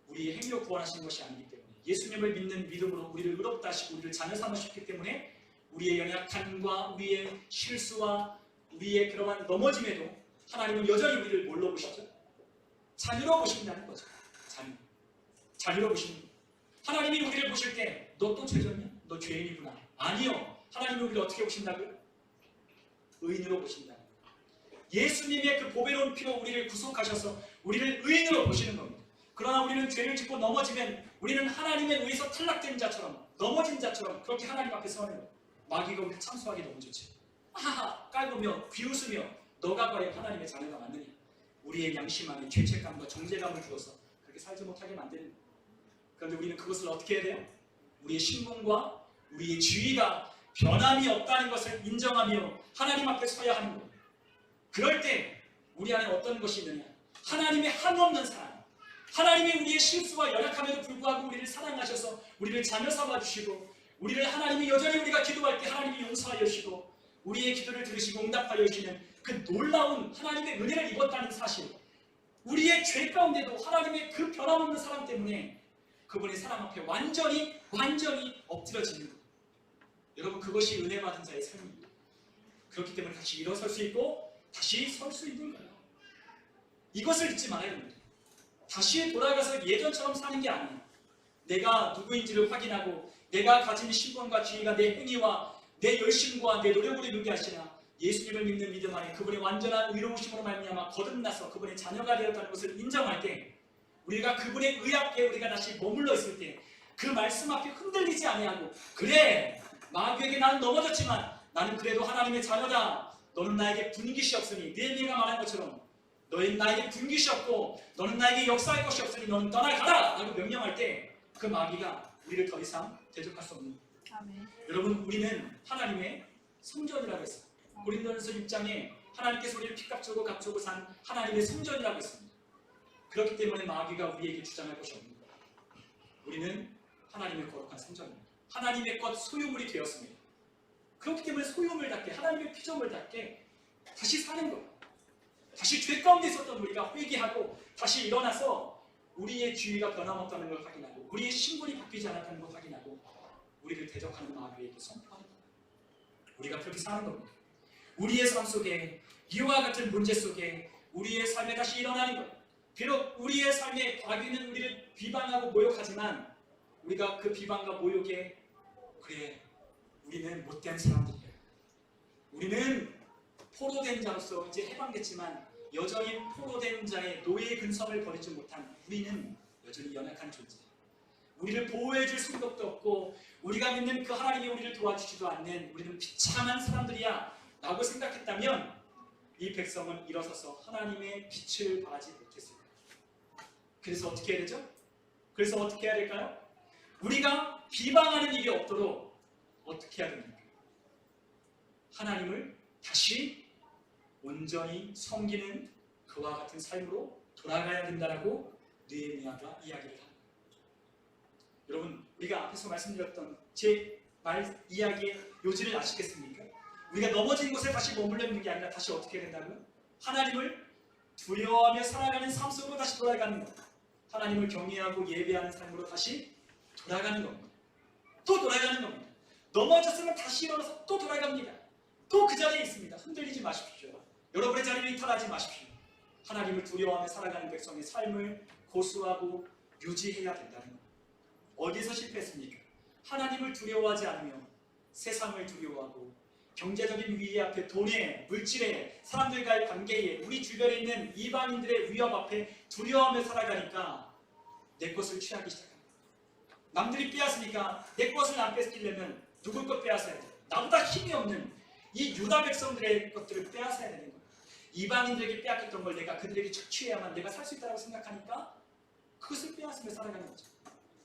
우리의 행위로 구원하시는 것이 아니기 때문에, 예수님을 믿는 믿음으로 우리를 의롭다 하시고 우리를 자녀 삼으셨기 때문에 우리의 연약함과 우리의 실수와 우리의 그러한 넘어짐에도 하나님은 여전히 우리를 뭘로 보시죠? 자녀로 보신다는 거죠. 자녀로 보시는 거예요. 하나님이 우리를 보실 때 너 또 죄졌냐? 너 죄인이구나. 아니요. 하나님이 우리를 어떻게 보신다고요? 의인으로 보신다. 예수님의 그 보배로운 피로 우리를 구속하셔서 우리를 의인으로 보시는 겁니다. 그러나 우리는 죄를 짓고 넘어지면 우리는 하나님에 의해서 탈락된 자처럼, 넘어진 자처럼 그렇게 하나님 앞에 서는 거예요. 마귀가 우리를 참수하기 너무 좋지. 하하 깔보며 비웃으며 너가 과연 하나님의 자녀가 맞느냐? 우리의 양심 안에 죄책감과 정죄감을 주어서 그렇게 살지 못하게 만드는 거예요. 그런데 우리는 그것을 어떻게 해야 돼요? 우리의 신분과 우리의 지위가 변함이 없다는 것을 인정하며 하나님 앞에 서야 하는 거예요. 그럴 때 우리 안에 어떤 것이 있느냐? 하나님의 한없는 사랑, 하나님이 우리의 실수와 연약함에도 불구하고 우리를 사랑하셔서 우리를 자녀 삼아주시고 우리를 하나님이 여전히 우리가 기도할 때 하나님이 용서하여 주시고 우리의 기도를 들으시고 응답하여 주시는 그 놀라운 하나님의 은혜를 입었다는 사실, 우리의 죄 가운데도 하나님의 그 변함없는 사랑 때문에 그분의 사랑 앞에 완전히 엎드려지는 거예요. 여러분, 그것이 은혜 받은 자의 삶입니다. 그렇기 때문에 다시 일어설 수 있고 다시 설 수 있는 거예요. 이것을 잊지 말아야 됩니다. 다시 돌아가서 예전처럼 사는 게 아니에요. 내가 누구인지를 확인하고 내가 가진 신분과 지위가 내 행위와 내 열심과 내 노력으로 이룬 게 아니라 예수님을 믿는 믿음 안에 그분의 완전한 의로우심으로 말미암아 거듭나서 그분의 자녀가 되었다는 것을 인정할 때, 우리가 그분의 의 앞에 우리가 다시 머물러 있을 때 그 말씀 앞에 흔들리지 아니하고, 그래 마귀에게 나는 넘어졌지만 나는 그래도 하나님의 자녀다. 너는 나에게 분깃이 없으니, 느헤미야가 말한 것처럼 너는 나에게 분깃이 없고 너는 나에게 역사할 것이 없으니 너는 떠나가라 라고 명령할 때 그 마귀가 우리를 더 이상 대적할 수 없는 거예요. 아멘. 여러분, 우리는 하나님의 성전이라고 했어요. 고린도전서 6장에 하나님께서 우리를 피값주고 값주고 산 하나님의 성전이라고 했습니다. 그렇기 때문에 마귀가 우리에게 주장할 것이 없는 거예요. 우리는 하나님의 거룩한 성전입니다. 하나님의 것 소유물이 되었습니다. 그렇기 때문에 소유물답게, 하나님의 피조물답게 다시 사는 거예요. 다시 죄 가운데 있었던 우리가 회개하고 다시 일어나서 우리의 주의가 변함없다는 걸 확인하고 우리의 신분이 바뀌지 않았다는 걸 확인하고 우리를 대적하는 마귀에게 선포하는 겁니다. 우리가 그렇게 사는 겁니다. 우리의 삶 속에 이와 같은 문제 속에 우리의 삶에 다시 일어나는 것. 비록 우리의 삶에 마귀는 우리를 비방하고 모욕하지만 우리가 그 비방과 모욕에 그래 우리는 못된 사람들이야. 우리는 포로된 자로서 이제 해방됐지만 여전히 포로된 자의 노예의 근성을 버리지 못한 우리는 여전히 연약한 존재. 우리를 보호해줄 수도 없고 우리가 믿는 그 하나님이 우리를 도와주지도 않는 우리는 비참한 사람들이야 라고 생각했다면 이 백성은 일어서서 하나님의 빛을 발하지 못했습니다. 그래서 어떻게 해야 되죠? 그래서 어떻게 해야 될까요? 우리가 비방하는 일이 없도록 어떻게 해야 됩니까? 하나님을 다시 온전히 섬기는 그와 같은 삶으로 돌아가야 된다라고 느헤미야가 이야기를 합니다. 여러분, 우리가 앞에서 말씀드렸던 제 말 이야기의 요지를 아시겠습니까? 우리가 넘어진 곳에 다시 머물러 있는 게 아니라 다시 어떻게 해야 된다고요? 하나님을 두려워하며 살아가는 삶 속으로 다시 돌아가는 것. 하나님을 경외하고 예배하는 삶으로 다시 돌아가는 겁니다. 또 돌아가는 겁니다. 넘어졌으면 다시 일어나서 또 돌아갑니다. 또 그 자리에 있습니다. 흔들리지 마십시오. 여러분의 자리를 이탈하지 마십시오. 하나님을 두려워하며 살아가는 백성의 삶을 고수하고 유지해야 된다는 겁니다. 어디서 실패했습니까? 하나님을 두려워하지 않으며 세상을 두려워하고 경제적인 위기 앞에 돈에 물질에 사람들과의 관계에 우리 주변에 있는 이방인들의 위협 앞에 두려워하며 살아가니까 내 것을 취하기 시작합니다. 남들이 빼앗으니까 내 것을 안 뺏기려면 누굴 것 빼앗아야 돼? 나보다 힘이 없는 이 유다 백성들의 것들을 빼앗아야 되는 거예요. 이방인들에게 빼앗겼던 걸 내가 그들에게 착취해야만 내가 살 수 있다고 생각하니까 그것을 빼앗으며 살아가는 거죠.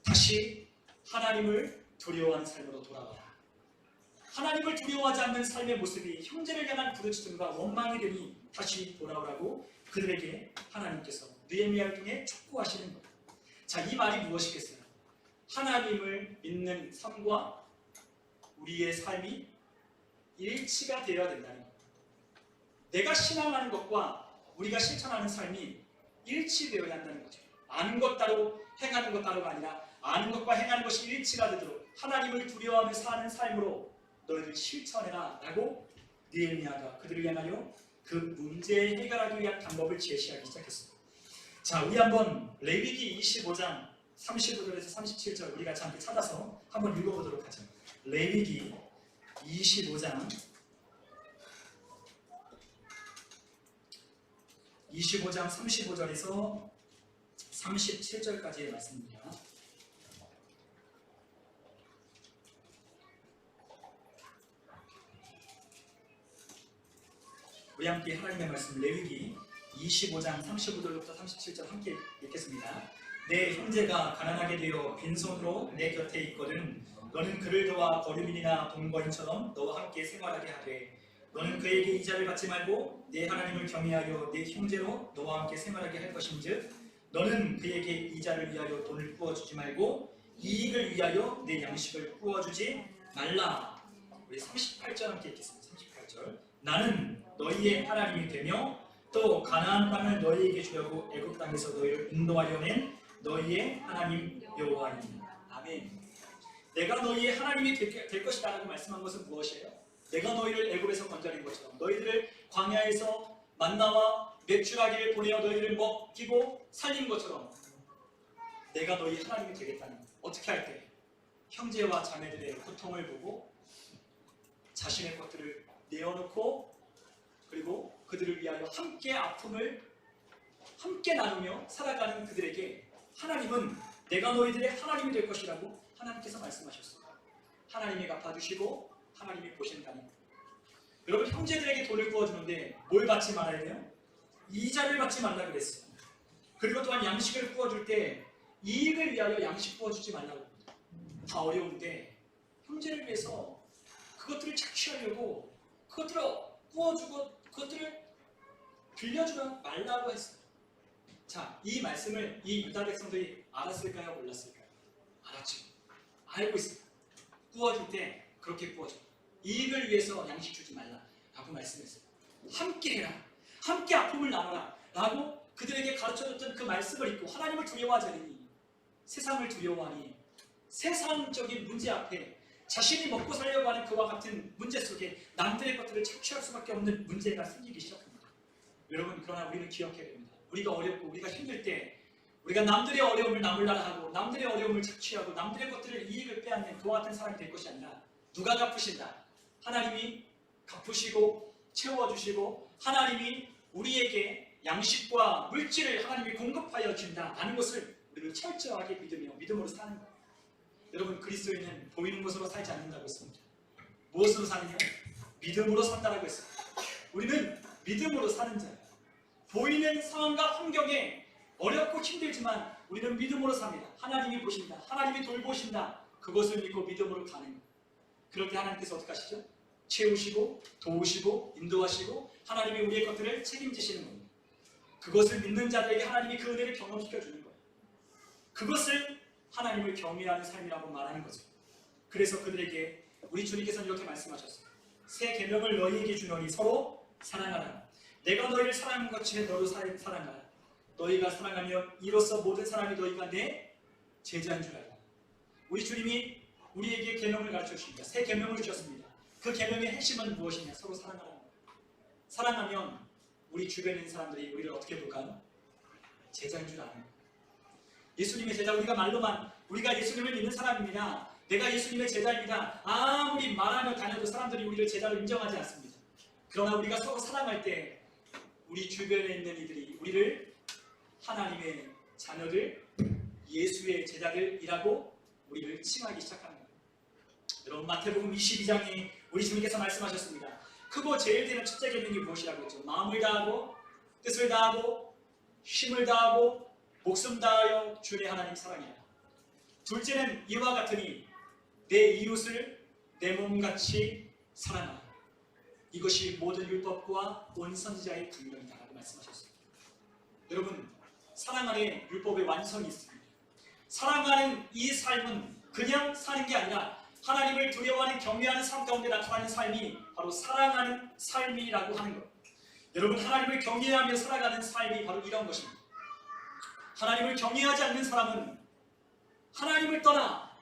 다시 하나님을 두려워하는 삶으로 돌아와라. 하나님을 두려워하지 않는 삶의 모습이 형제를 향한 부르짖음과 원망이 되니 다시 돌아오라고 그들에게 하나님께서 느헤미야를 통해 촉구하시는 거예요. 자, 이 말이 무엇이겠어요? 하나님을 믿는 삶과 우리의 삶이 일치가 되어야 된다는 거예요. 내가 신앙하는 것과 우리가 실천하는 삶이 일치되어야 한다는 거죠. 아는 것 따로 행하는 것 따로가 아니라 아는 것과 행하는 것이 일치가 되도록 하나님을 두려워하며 사는 삶으로 너희들 실천해라 라고 느헤미야가 그들을 향하여 그 문제 해결하기 위한 방법을 제시하기 시작했습니다. 자, 우리 한번 레위기 25장 35절에서 37절 우리가 잠깐 찾아서 한번 읽어보도록 하죠. 레위기 25장 35절에서 37절까지의 말씀입니다. 우리 함께 하나님의 말씀 레위기 25장 35절부터 37절 함께 읽겠습니다. 내 형제가 가난하게 되어 빈손으로 내 곁에 있거든 너는 그를 도와 거류민이나 동거인처럼 너와 함께 생활하게 하되 너는 그에게 이자를 받지 말고 내 하나님을 경외하여 내 형제로 너와 함께 생활하게 할 것인즉 너는 그에게 이자를 위하여 돈을 부어주지 말고 이익을 위하여 내 양식을 부어주지 말라. 우리 38절 함께 읽겠습니다. 38절 나는 너희의 하나님이 되며 또 가나안 땅을 너희에게 주려고 애굽 땅에서 너희를 인도하려 낸 너희의 하나님 여호와입니다. 아멘. 내가 너희의 하나님이 될 것이다 라고 말씀한 것은 무엇이에요? 내가 너희를 애굽에서 건져낸 것처럼 너희들을 광야에서 만나와 메추라기를 보내어 너희를 먹이고 살린 것처럼 내가 너희 하나님이 되겠다는 것. 어떻게 할 때? 형제와 자매들의 고통을 보고 자신의 것들을 내어놓고 그리고 그들을 위하여 함께 아픔을 함께 나누며 살아가는 그들에게 하나님은 내가 너희들의 하나님이 될 것이라고 하나님께서 말씀하셨습니다. 하나님이 갚아주시고 하나님이 보신다니. 여러분 형제들에게 돈을 부어주는데 뭘 받지 말아야 돼요? 이자를 받지 말라 그랬어요. 그리고 또한 양식을 부어줄 때 이익을 위하여 양식 부어주지 말라고 합니다. 다 어려운데 형제를 위해서 그것들을 착취하려고 그것들을 부어주고 그것들을 빌려주지 말라고 했어요. 자, 이 말씀을 이 유다 백성들이 알았을까요? 몰랐을까요? 알았죠. 알고 있습니다. 부어줄 때 그렇게 부어줘. 이익을 위해서 양식 주지 말라라고 말씀했어요. 함께 해라. 함께 아픔을 나눠라 라고 그들에게 가르쳐줬던 그 말씀을 잊고 하나님을 두려워하지 않으니 세상을 두려워하니 세상적인 문제 앞에 자신이 먹고 살려고 하는 그와 같은 문제 속에 남들의 것들을 착취할 수밖에 없는 문제가 생기기 시작합니다. 여러분, 그러나 우리는 기억해야 됩니다. 우리가 어렵고 우리가 힘들 때 우리가 남들의 어려움을 나몰라라 하고 남들의 어려움을 착취하고 남들의 것들을 이익을 빼앗는 그와 같은 사람이 될 것이 아니라 누가 갚으신다? 하나님이 갚으시고 채워주시고 하나님이 우리에게 양식과 물질을 하나님이 공급하여 준다라는 것을 우리는 철저하게 믿으며 믿음으로 사는 거예요. 여러분, 그리스도인은 보이는 것으로 살지 않는다고 했습니다. 무엇으로 사느냐? 믿음으로 산다라고 했습니다. 우리는 믿음으로 사는 자예요. 보이는 상황과 환경에 어렵고 힘들지만 우리는 믿음으로 삽니다. 하나님이 보신다. 하나님이 돌보신다. 그것을 믿고 믿음으로 가는 거예요. 그럴 때 하나님께서 어떻게 하시죠? 채우시고 도우시고 인도하시고 하나님이 우리의 것들을 책임지시는 겁니다. 그것을 믿는 자들에게 하나님이 그 은혜를 경험시켜 주는 거예요. 그것을 하나님을 경외하는 삶이라고 말하는 거죠. 그래서 그들에게 우리 주님께서는 이렇게 말씀하셨어요. 새 계명을 너희에게 주노니 서로 사랑하라. 내가 너희를 사랑한 것처럼 너도 사랑하라. 너희가 사랑하면 이로써 모든 사람이 너희가 내 제자인 줄 알라. 우리 주님이 우리에게 계명을 가르쳐 주십니다. 새 계명을 주셨습니다. 그 계명의 핵심은 무엇이냐? 서로 사랑하라는 거예요. 사랑하면 우리 주변에 있는 사람들이 우리를 어떻게 볼까요? 제자인 줄 아는 거예요. 예수님의 제자, 우리가 말로만 우리가 예수님을 믿는 사람입니다. 내가 예수님의 제자입니다. 아무리 말하며 다녀도 사람들이 우리를 제자로 인정하지 않습니다. 그러나 우리가 서로 사랑할 때 우리 주변에 있는 이들이 우리를 하나님의 자녀들, 예수의 제자들이라고 우리를 칭하기 시작하는 거예요. 여러분, 마태복음 22장에 우리 주님께서 말씀하셨습니다. 크고 제일 되는 첫째 계명이 무엇이라고 했죠? 마음을 다하고 뜻을 다하고 힘을 다하고 목숨 다하여 주의 하나님 사랑이라. 둘째는 이와 같으니 내 이웃을 내 몸같이 사랑하라. 이것이 모든 율법과 온 선지자의 강령이다 라고 말씀하셨습니다. 여러분, 사랑 안에 율법의 완성이 있습니다. 사랑하는 이 삶은 그냥 사는 게 아니라 하나님을 두려워하는 경외하는 삶 가운데 나타나는 삶이 바로 사랑하는 삶이라고 하는 것. 여러분, 하나님을 경외하며 살아가는 삶이 바로 이런 것입니다. 하나님을 경외하지 않는 사람은 하나님을 떠나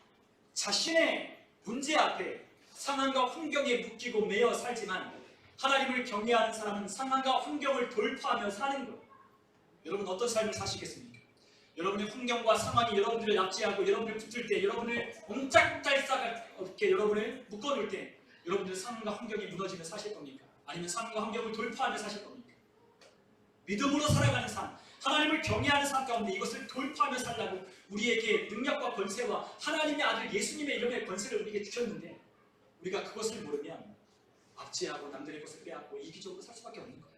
자신의 문제 앞에 상황과 환경에 묶이고 매여 살지만 하나님을 경외하는 사람은 상황과 환경을 돌파하며 사는 것. 여러분, 어떤 삶을 사시겠습니까? 여러분의 환경과 상황이 여러분들을 납치하고 여러분을 붙들 때, 여러분을 옴짝달싹하게 여러분을 묶어놓을 때 여러분들 상황과 환경이 무너지며 사실 겁니까? 아니면 상황과 환경을 돌파하며 사실 겁니까? 믿음으로 살아가는 삶, 하나님을 경외하는 삶 가운데 이것을 돌파하며 살라고 우리에게 능력과 권세와 하나님의 아들 예수님의 이름의 권세를 우리에게 주셨는데 우리가 그것을 모르면 압제하고 남들의 것을 빼앗고 이기적으로 살 수밖에 없는 거예요.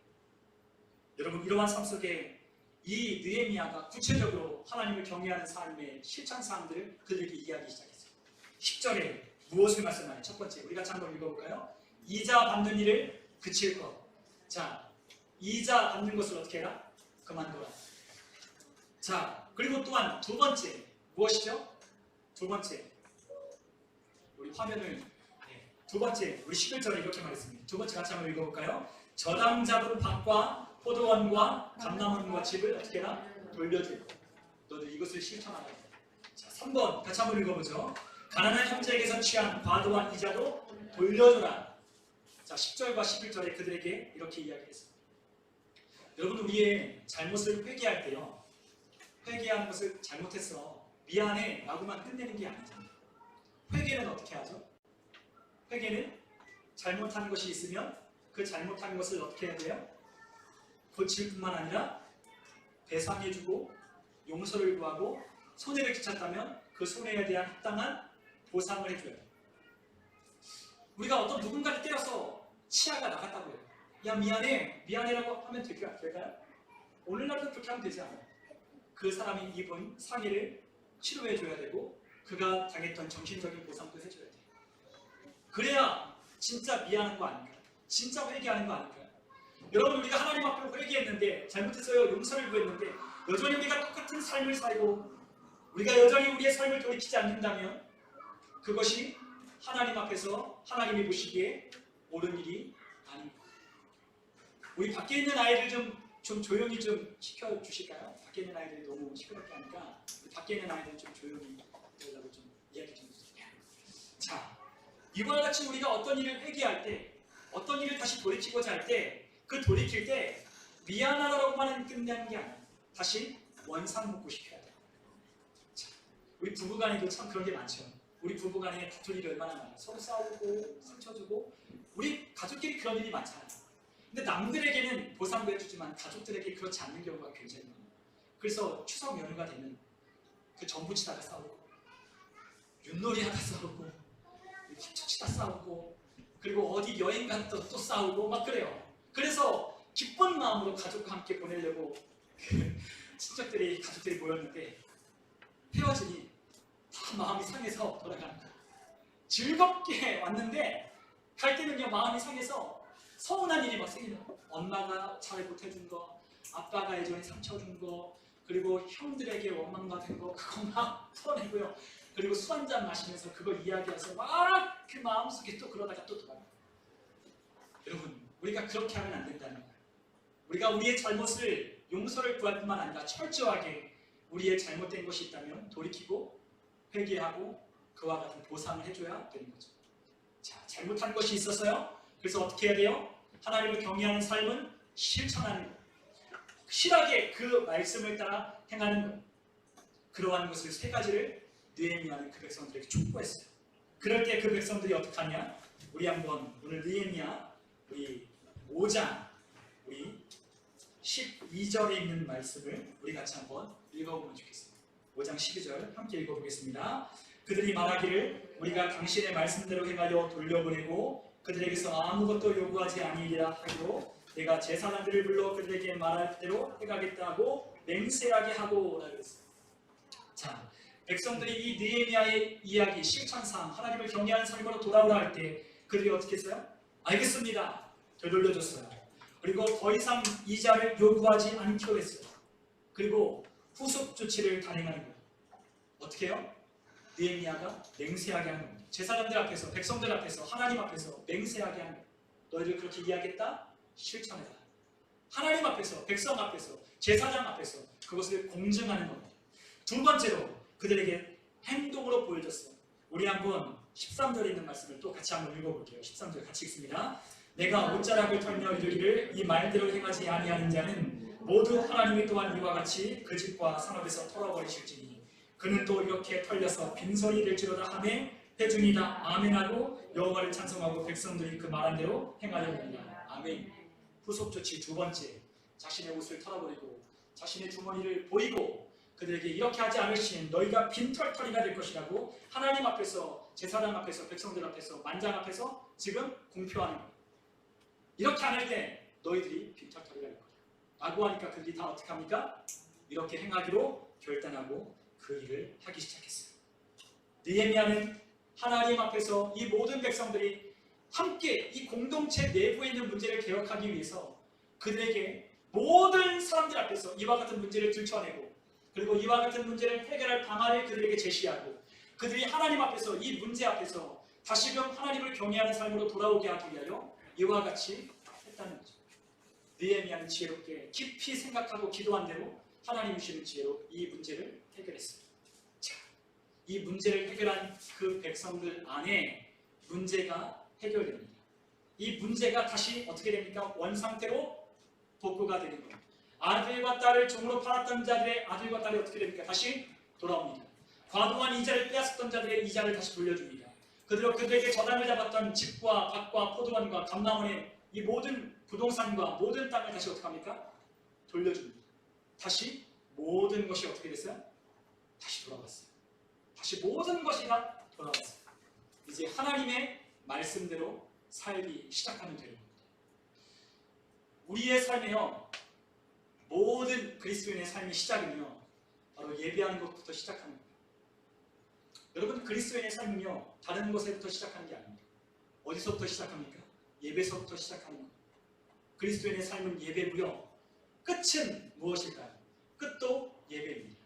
여러분, 이러한 삶 속에 이 느헤미야가 구체적으로 하나님을 경외하는 삶의 실천 사항들을 그들에게 이야기하기 시작했어요. 10절에 무엇을 말씀하냐? 첫 번째, 우리가 한번 읽어볼까요? 이자 받는 일을 그칠 것. 자, 이자 받는 것을 어떻게 해라? 그만둬라. 자, 그리고 또한 두 번째 무엇이죠? 두 번째, 우리 화면을 두 번째, 우리 11절에 이렇게 말했습니다. 두 번째 같이 한번 읽어볼까요? 저당 잡은 밭과 포도원과 감람원과 집을 어떻게 해라? 돌려줄 것. 너들 이것을 실천하라. 자, 3번 같이 한번 읽어보죠. 가난한 형제에게서 취한 과도한 이자도 돌려줘라. 자, 10절과 11절에 그들에게 이렇게 이야기했습니다. 여러분, 우리의 잘못을 회개할 때요, 회개하는 것을 잘못했어, 미안해 라고만 끝내는 게 아니잖아요. 회개는 어떻게 하죠? 회개는 잘못한 것이 있으면 그 잘못한 것을 어떻게 해야 돼요? 고칠 뿐만 아니라 배상해주고 용서를 구하고 손해를 끼쳤다면 그 손해에 대한 합당한 보상을 해줘야 돼요. 우리가 어떤 누군가를 때려서 치아가 나갔다고 해요. 야, 미안해라고 하면 될까요? 오늘날도 그렇게 하면 되지 않아요. 그 사람이 입은 상해를 치료해줘야 되고 그가 당했던 정신적인 보상도 해줘야 돼요. 그래야 진짜 미안한 거 아닐까요? 진짜 회개하는 거 아닐까요? 여러분, 우리가 하나님 앞에 회개했는데, 잘못했어요, 용서를 구했는데 여전히 우리가 똑같은 삶을 살고 우리가 여전히 우리의 삶을 돌이키지 않는다면 그것이 하나님 앞에서 하나님이 보시기에 옳은 일이 아닙니다. 우리 밖에 있는 아이들 좀 조용히 좀 시켜주실까요? 밖에 있는 아이들이 너무 시끄럽게 하니까 우리 밖에 있는 아이들 좀 조용히 하려고 좀 이야기 좀 해주세요. 자, 이와 같이 우리가 어떤 일을 회개할 때, 어떤 일을 다시 돌이키고자 할 때, 그 돌이킬 때 미안하다라고만 끝내는 게 아니야. 다시 원상복구 시켜야 돼. 자, 우리 부부간에도 참 그런 게 많죠. 우리 부부간에 다툴 일이 얼마나 많아요. 서로 싸우고 상처 주고 우리 가족끼리 그런 일이 많잖아요. 근데 남들에게는 보상도 해주지만 가족들에게 그렇지 않는 경우가 굉장히 많아요. 그래서 추석 연휴가 되면 그 전부 치다가 싸우고 윷놀이 하다 싸우고 탁 치다 싸우고 그리고 어디 여행 갔다 또 싸우고 막 그래요. 그래서 기쁜 마음으로 가족과 함께 보내려고 가족들이 모였는데 헤어지니 다 마음이 상해서 돌아가는 거예요. 즐겁게 왔는데 갈 때는요 마음이 상해서 서운한 일이 막 생기는 거예요. 엄마가 잘 못해준 거, 아빠가 예전에 상처 준 거, 그리고 형들에게 원망받은 거 그거 막 털어내고요. 그리고 술 한잔 마시면서 그걸 이야기해서 막 그 마음속에 또 그러다가 또 돌아가요. 여러분 우리가 그렇게 하면 안 된다는 거예요. 우리가 우리의 잘못을 용서를 구할 뿐만 아니라 철저하게 우리의 잘못된 것이 있다면 돌이키고 회개하고 그와 같은 보상을 해줘야 되는 거죠. 자, 잘못한 것이 있었어요. 그래서 어떻게 해야 돼요? 하나님을 경외하는 삶은 실천하는 거예요. 확실하게 그 말씀을 따라 행하는 거예요. 그러한 것을 세 가지를 느헤미야는 그 백성들에게 촉구했어요. 그럴 때 그 백성들이 어떻게 하냐? 우리 한번 오늘 느헤미야 우리 5장 우리 12절에 있는 말씀을 우리 같이 한번 읽어보면 좋겠습니다. 5장 12절 함께 읽어보겠습니다. 그들이 말하기를 우리가 당신의 말씀대로 행하여 돌려보내고 그들에게서 아무것도 요구하지 아니리라 하기로 내가 제사장들을 불러 그들에게 말할 대로 해가겠다고 맹세하게 하고 라고 했어요. 자, 백성들이 이 느헤미야의 이야기 실천상 하나님을 경외하는 삶으로 돌아오라 할 때 그들이 어떻게 했어요? 알겠습니다. 되돌려줬어요. 그리고 더 이상 이자를 요구하지 않기로 했어요. 그리고 후속 조치를 단행하는 거예요. 어떻게 해요? 느헤미야가 맹세하게 하는 겁니다. 제사장들 앞에서, 백성들 앞에서, 하나님 앞에서 맹세하게 하는 거예요. 너희들 그렇게 이야기했다? 실천해라. 하나님 앞에서, 백성 앞에서, 제사장 앞에서 그것을 공증하는 겁니다. 두 번째로 그들에게 행동으로 보여줬어요. 우리 한번 13절에 있는 말씀을 또 같이 한번 읽어볼게요. 13절 같이 읽습니다. 내가 옷자락을 털며 이르기를 이 말대로 행하지 아니하는 자는 모두 하나님이 또한 이와 같이 그 집과 산업에서 털어버리실지니 그는 또 이렇게 털려서 빈손이 될지로다 하매 회중이다 아멘하고 여호와를 찬송하고 백성들이 그 말한 대로 행하려니라. 아멘. 후속 조치 두 번째, 자신의 옷을 털어버리고 자신의 주머니를 보이고 그들에게 이렇게 하지 않을 시엔 너희가 빈털터리가 될 것이라고 하나님 앞에서, 제사장 앞에서, 백성들 앞에서, 만장 앞에서 지금 공표하는 거예요. 이렇게 안 할 때 너희들이 빈털터리가 될 거야 라고 하니까 그들이 다 어떻게 합니까? 이렇게 행하기로 결단하고 그 일을 하기 시작했어요. 느헤미야는 하나님 앞에서 이 모든 백성들이 함께 이 공동체 내부에 있는 문제를 개혁하기 위해서 그들에게 모든 사람들 앞에서 이와 같은 문제를 들춰내고 그리고 이와 같은 문제를 해결할 방안을 그들에게 제시하고 그들이 하나님 앞에서 이 문제 앞에서 다시금 하나님을 경외하는 삶으로 돌아오게 하기 위하여 이와 같이 했다는 거죠. 느헤미야는 지혜롭게 깊이 생각하고 기도한 대로 하나님 주시는 지혜로 이 문제를 해결했어요. 자, 이 문제를 해결한 그 백성들 안에 문제가 해결됩니다. 이 문제가 다시 어떻게 됩니까? 원상태로 복구가 되는 겁니다. 아들과 딸을 종으로 팔았던 자들의 아들과 딸이 어떻게 됩니까? 다시 돌아옵니다. 과도한 이자를 빼앗았던 자들의 이자를 다시 돌려줍니다. 그들에게 저당을 잡았던 집과 밭과 포도원과 감람원의 이 모든 부동산과 모든 땅을 다시 어떻게 합니까? 돌려줍니다. 다시 모든 것이 어떻게 됐어요? 다시 돌아왔어요. 다시 모든 것이 다 돌아왔어요. 이제 하나님의 말씀대로 살기 시작하면 되는 겁니다. 우리의 삶에요, 모든 그리스도인의 삶의 시작은요, 바로 예배하는 것부터 시작하는 거예요. 여러분, 그리스도인의 삶은요, 다른 것에부터 시작하는 게 아닙니다. 어디서부터 시작합니까? 예배서부터 시작하는 거예요. 그리스도인의 삶은 예배고요. 끝은 무엇일까요? 끝도 예배입니다.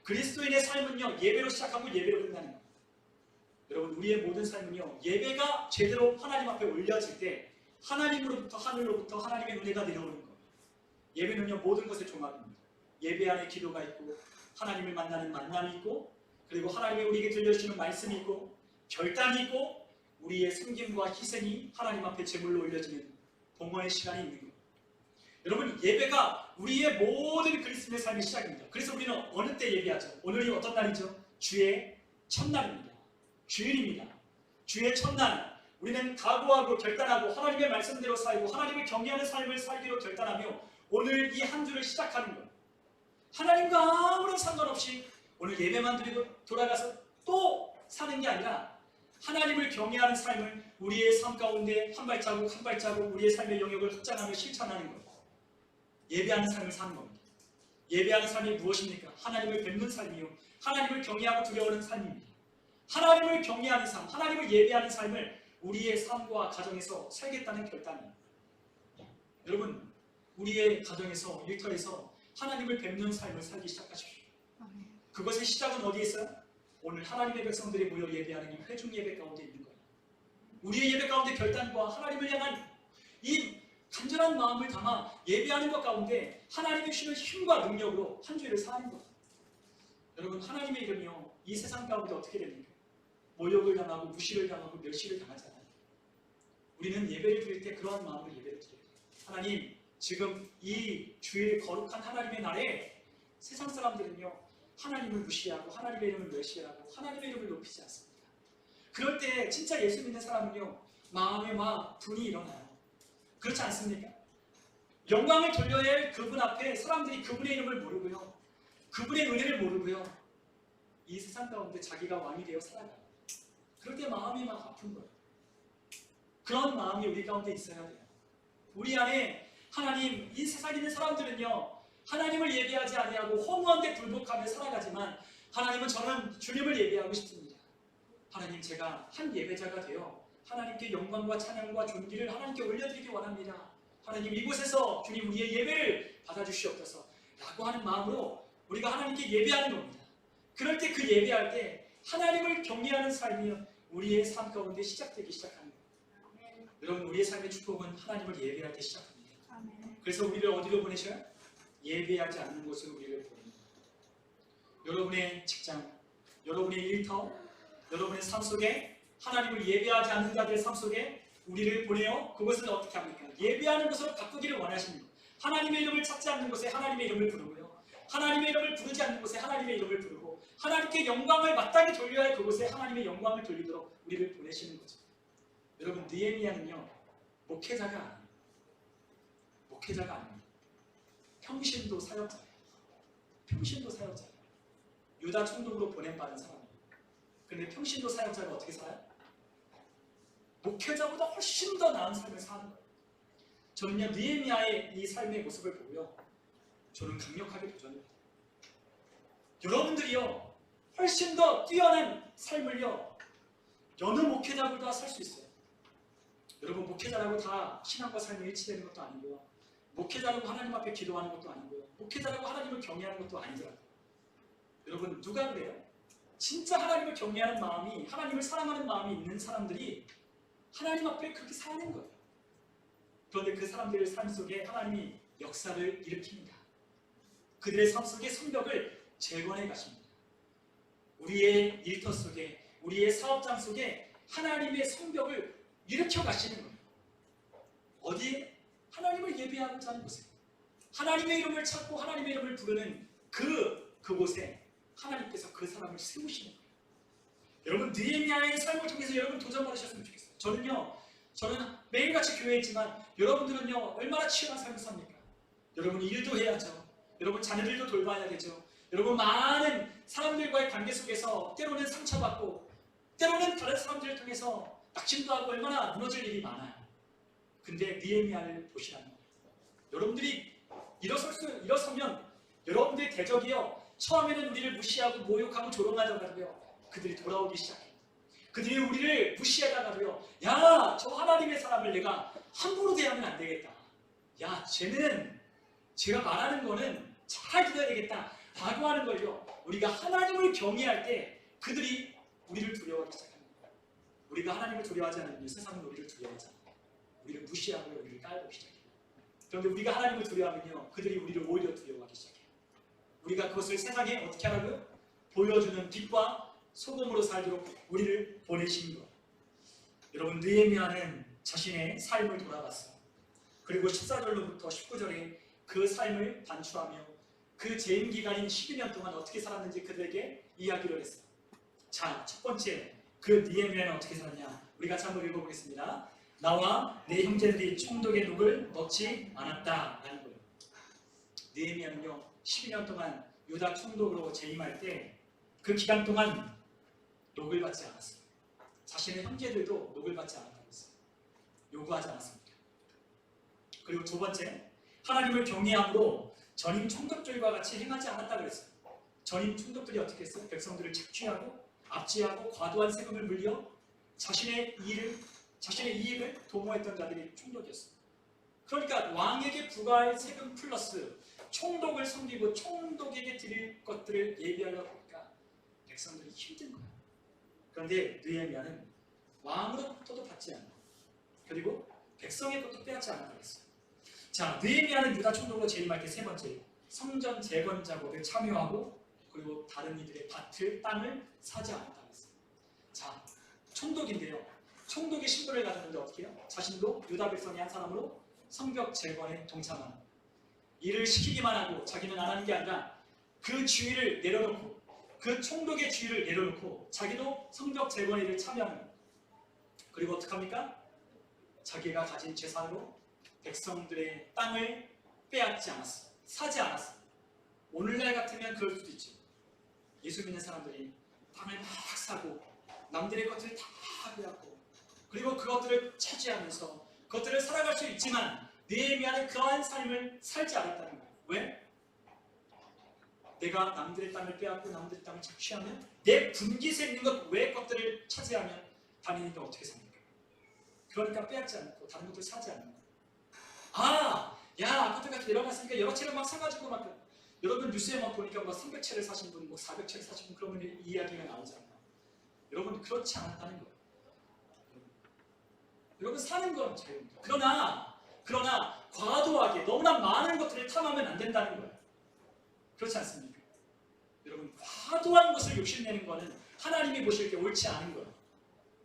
그리스도인의 삶은요, 예배로 시작하고 예배로 끝나는 거예요. 여러분, 우리의 모든 삶은요, 예배가 제대로 하나님 앞에 올려질 때 하나님으로부터 하늘로부터 하나님의 은혜가 내려오는 거예요. 예배는요 모든 것의 종합입니다. 예배 안에 기도가 있고 하나님을 만나는 만남이 있고 그리고 하나님이 우리에게 들려주시는 말씀이 있고 결단이 있고 우리의 섬김과 희생이 하나님 앞에 제물로 올려지는 봉헌의 시간이 있는 거예요. 여러분 예배가 우리의 모든 그리스도의 삶의 시작입니다. 그래서 우리는 어느 때 예배하죠? 오늘이 어떤 날이죠? 주의 첫날입니다. 주일입니다. 주의 첫날 우리는 각오하고 결단하고 하나님의 말씀대로 살고 하나님을 경외하는 삶을 살기로 결단하며 오늘 이 한 주를 시작하는 거예요. 하나님과 아무런 상관없이 오늘 예배만 드리고 돌아가서 또 사는 게 아니라 하나님을 경외하는 삶을 우리의 삶 가운데 한 발자국 한 발자국 우리의 삶의 영역을 확장하며 실천하는 거예요. 예배하는 삶을 사는 겁니다. 예배하는 삶이 무엇입니까? 하나님을 뵙는 삶이요 하나님을 경외하고 두려워하는 삶입니다. 하나님을 경외하는 삶, 하나님을 예배하는 삶을 우리의 삶과 가정에서 살겠다는 결단이에요. 여러분 우리의 가정에서 일터에서 하나님을 뵙는 삶을 살기 시작하십시오. 그것의 시작은 어디에 있어요? 오늘 하나님의 백성들이 모여 예배하는 이 회중 예배 가운데 있는 거예요. 우리의 예배 가운데 결단과 하나님을 향한 이 간절한 마음을 담아 예배하는 것 가운데 하나님이 주시는 힘과 능력으로 한 주일을 사는 거예요. 여러분 하나님의 이름이요 이 세상 가운데 어떻게 됩니까? 모욕을 당하고 무시를 당하고 멸시를 당하잖아요. 우리는 예배를 드릴 때 그러한 마음으로 예배를 드려요. 하나님 지금 이 주일 거룩한 하나님의 날에 세상 사람들은요 하나님을 무시하고 하나님의 이름을 멸시하고 하나님의 이름을 높이지 않습니다. 그럴 때 진짜 예수 믿는 사람은요 마음에 막 분이 일어나요. 그렇지 않습니까? 영광을 돌려야 할 그분 앞에 사람들이 그분의 이름을 모르고요 그분의 은혜를 모르고요 이 세상 가운데 자기가 왕이 되어 살아가요. 그럴 때 마음이 막 아픈 거예요. 그런 마음이 우리 가운데 있어야 돼요. 우리 안에 하나님, 이 세상에 있는 사람들은요 하나님을 예배하지 아니하고 허무한데 굴복하며 살아가지만 하나님은 저는 주님을 예배하고 싶습니다. 하나님 제가 한 예배자가 되어 하나님께 영광과 찬양과 존귀를 하나님께 올려드리기 원합니다. 하나님 이곳에서 주님 우리의 예배를 받아주시옵소서 라고 하는 마음으로 우리가 하나님께 예배하는 겁니다. 그럴 때 그 예배할 때 하나님을 경외하는 삶이 우리의 삶 가운데 시작되기 시작합니다. 여러분 우리의 삶의 축복은 하나님을 예배할 때 시작합니다. 그래서 우리를 어디로 보내셔요? 예배하지 않는 곳으로 우리를 보냅니다. 여러분의 직장, 여러분의 일터, 여러분의 삶 속에 하나님을 예배하지 않는 자들의 삶 속에 우리를 보내어 그것을 어떻게 합니까? 예배하는 곳으로 바꾸기를 원하십니다. 하나님의 이름을 찾지 않는 곳에 하나님의 이름을 부르고요. 하나님의 이름을 부르지 않는 곳에 하나님의 이름을 부르고 하나님께 영광을 마땅히 돌려야 할 그곳에 하나님의 영광을 돌리도록 우리를 보내시는 거죠. 여러분 느헤미야는요 목회자가 아니에요. 목회자가 아닙니다. 평신도 사역자예요. 평신도 사역자예요. 유다 총독으로 보냄받은 사람이에요. 그런데 평신도 사역자가 어떻게 살아요? 목회자보다 훨씬 더 나은 삶을 사는 거예요. 저는요 느헤미야의 이 삶의 모습을 보고요 저는 강력하게 도전합니다. 여러분들이요 훨씬 더 뛰어난 삶을요 여느 목회자보다 살 수 있어요. 여러분 목회자라고 다 신앙과 삶이 일치되는 것도 아니고요 목회자라고 하나님 앞에 기도하는 것도 아니고요 목회자라고 하나님을 경외하는 것도 아니더라고요. 여러분 누가 그래요? 진짜 하나님을 경외하는 마음이 하나님을 사랑하는 마음이 있는 사람들이 하나님 앞에 그렇게 사는 거예요. 그런데 그 사람들의 삶 속에 하나님이 역사를 일으킵니다. 그들의 삶 속에 성벽을 재건해 가십니다. 우리의 일터 속에 우리의 사업장 속에 하나님의 성벽을 일으켜 가시는 거예요. 어디에? 하나님을 예배하고자 하는 곳에 하나님의 이름을 찾고 하나님의 이름을 부르는 그곳에 하나님께서 그 사람을 세우시는 거예요. 여러분 느헤미야의 삶을 통해서 여러분 도전받으셨으면 좋겠어요. 저는 매일같이 교회에 있지만 여러분들은요 얼마나 치열한 삶을 삽니까? 여러분 일도 해야죠. 여러분 자녀들도 돌봐야 되죠. 여러분 많은 사람들과의 관계 속에서 때로는 상처받고 때로는 다른 사람들을 통해서 낙심도 하고 얼마나 무너질 일이 많아요. 근데 느헤미야를 보시라는 거예요. 여러분들이 일어서면 여러분들의 대적이요 처음에는 우리를 무시하고 모욕하고 조롱하다가도요 그들이 돌아오기 시작해요. 그들이 우리를 무시하다가도요 야 저 하나님의 사람을 내가 함부로 대하면 안 되겠다. 야 쟤는 제가 말하는 거는 잘 들어야 되겠다 라고 하는 걸요 우리가 하나님을 경외할 때 그들이 우리를 두려워하기 시작합니다. 우리가 하나님을 두려워하지 않으면 세상은 우리를 두려워하지 않아요. 우리를 무시하고 우리를 깔보기 시작해요. 그런데 우리가 하나님을 두려워하면요, 그들이 우리를 오히려 두려워하기 시작해요. 우리가 그것을 세상에 어떻게 하라고요? 보여주는 빛과 소금으로 살도록 우리를 보내신 것. 여러분, 느헤미야는 자신의 삶을 돌아봤어요. 그리고 14절로부터 19절에 그 삶을 반추하며 그 재임 기간인 12년 동안 어떻게 살았는지 그들에게 이야기를 했어요. 자, 첫 번째, 그 느헤미야는 어떻게 살았냐? 우리 같이 한번 읽어보겠습니다. 나와 내 형제들이 총독의 녹을 먹지 않았다라는 거예요. 느헤미야는요, 12년 동안 유다 총독으로 재임할 때 그 기간 동안 녹을 받지 않았어요. 자신의 형제들도 녹을 받지 않았다고 했어요. 요구하지 않았습니다. 그리고 두 번째, 하나님을 경외함으로 전임 총독들과 같이 행하지 않았다고 했어요. 전임 총독들이 어떻게 했어요? 백성들을 착취하고 압제하고 과도한 세금을 물려 자신의 이익을 도모했던 자들이 총독이었어요. 그러니까 왕에게 부과할 세금 플러스 총독을 섬기고 총독에게 드릴 것들을 예비하려고 하니까 백성들이 힘든 거예요. 그런데 느헤미야는 왕으로부터도 받지 않고 그리고 백성의 것도 빼앗지 않았다고 했어요. 자, 느헤미야는 유다 총독으로 재임할 때 세 번째, 성전 재건 작업에 참여하고 그리고 다른 이들의 밭을, 땅을 사지 않았다고 했어요. 자, 총독인데요. 총독의 신분을 가졌는데 어떻게 해요? 자신도 유다 백성의 한 사람으로 성벽 재건에 동참하는, 일을 시키기만 하고 자기는 안 하는 게 아니라 그 지위를 내려놓고 그 총독의 지위를 내려놓고 자기도 성벽 재건 일을 참여하는 거예요. 그리고 어떻게 합니까? 자기가 가진 재산으로 백성들의 땅을 빼앗지 않았어요. 사지 않았어요. 오늘날 같으면 그럴 수도 있죠. 예수 믿는 사람들이 땅을 막 사고 남들의 것들을 다 빼앗고 그리고 그것들을 차지하면서 그것들을 살아갈 수 있지만 느헤미야는 그러한 삶을 살지 않았다는 거예요. 왜? 내가 남들의 땅을 빼앗고 남들의 땅을 착취하면 내 분깃에 있는 것 외의 것들을 차지하면 당연히 또 어떻게 삽니까? 그러니까 빼앗지 않고 다른 것들 사지 않는 거예요. 야, 아파트 같이 내려갔으니까 여러 채를 막 사가지고 막 여러분 뉴스에 막 보니까 막 300채를 사신 분, 뭐 400채를 사신 분 그러면 이 이야기가 나오잖아요. 여러분 그렇지 않았다는 거예요. 여러분 사는 건 자유입니다. 그러나 과도하게 너무나 많은 것들을 탐하면 안 된다는 거예요. 그렇지 않습니까? 여러분 과도한 것을 욕심내는 것은 하나님이 보실 때 옳지 않은 거예요.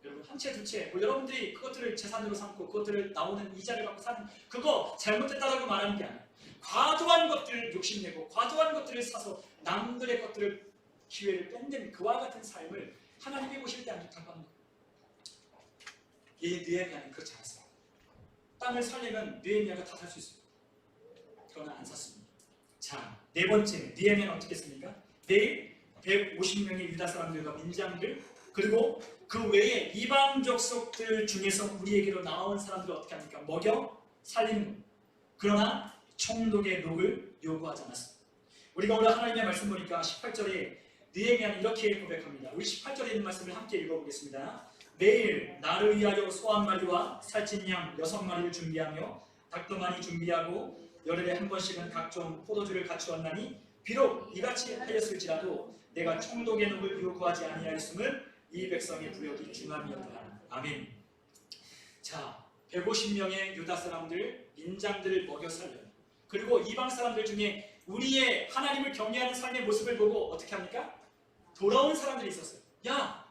여러분 한 채, 두 채, 여러분들이 그것들을 재산으로 삼고 그것들을 나오는 이자를 받고 사는 그거 잘못됐다라고 말하는 게 아니에요. 과도한 것들을 욕심내고 과도한 것들을 사서 남들의 것들을 기회를 뺏는 그와 같은 삶을 하나님이 보실 때 안 좋다고 하는 거예요. 이 느헤미야는 그렇지 않았어요. 땅을 살려면 느헤미야가 다 살 수 있어요. 그러나 안 샀습니다. 자, 네 번째, 느헤미야는 어떻게 했습니까? 매일 150명의 유다 사람들과 민장들 그리고 그 외에 이방 족속들 중에서 우리에게로 나온 사람들을 어떻게 합니까? 먹여 살리는 것. 그러나 총독의 녹을 요구하지 않았습니다. 우리가 오늘 하나님의 말씀 보니까 18절에 느헤미야는 이렇게 고백합니다. 우리 18절에 있는 말씀을 함께 읽어보겠습니다. 매일 나를 위하여 소 한 마리와 살찐 양 6마리를 준비하며 닭도 많이 준비하고 열흘에 한 번씩은 각종 포도주를 갖추었나니 비록 이같이 하였을지라도 내가 총독의 녹을 요구하지 아니하였음을 이 백성의 부역이 중함이었다. 아멘. 자, 150명의 유다 사람들, 민장들을 먹여 살려 그리고 이방 사람들 중에 우리의 하나님을 경외하는 삶의 모습을 보고 어떻게 합니까? 돌아온 사람들이 있었어요. 야,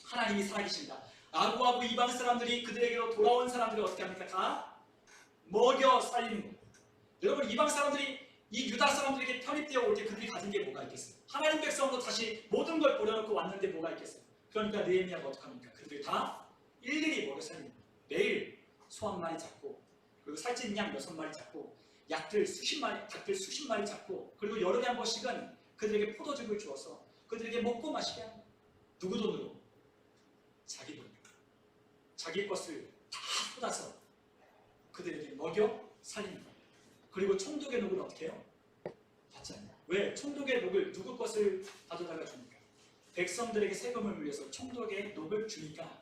하나님이 살아계신다 라고 하고 이방 사람들이 그들에게로 돌아온 사람들을 어떻게 합니까? 다 먹여 살리는 거예요. 여러분 이방 사람들이 이 유다 사람들에게 편입되어 올 때 그들이 가진 게 뭐가 있겠어요? 하나님 백성으로 다시 모든 걸 버려놓고 왔는데 뭐가 있겠어요? 그러니까 느헤미야가 어떻게 합니까? 그들이 다 일일이 먹여 살립니다. 매일 소 한 마리 잡고 그리고 살찐 양 6마리 잡고 닭들 수십 마리 잡고 그리고 열흘에 한 번씩은 그들에게 포도즙을 주어서 그들에게 먹고 마시게 합니다. 누구 돈으로? 자기 돈으로. 자기 것을 다 쏟아서 그들에게 먹여 살립니다. 그리고 총독의 녹을 어떻게 해요? 받지 않아요. 왜? 총독의 녹을 누구 것을 가져다가 줍니까? 백성들에게 세금을 물려서 총독의 녹을 주니까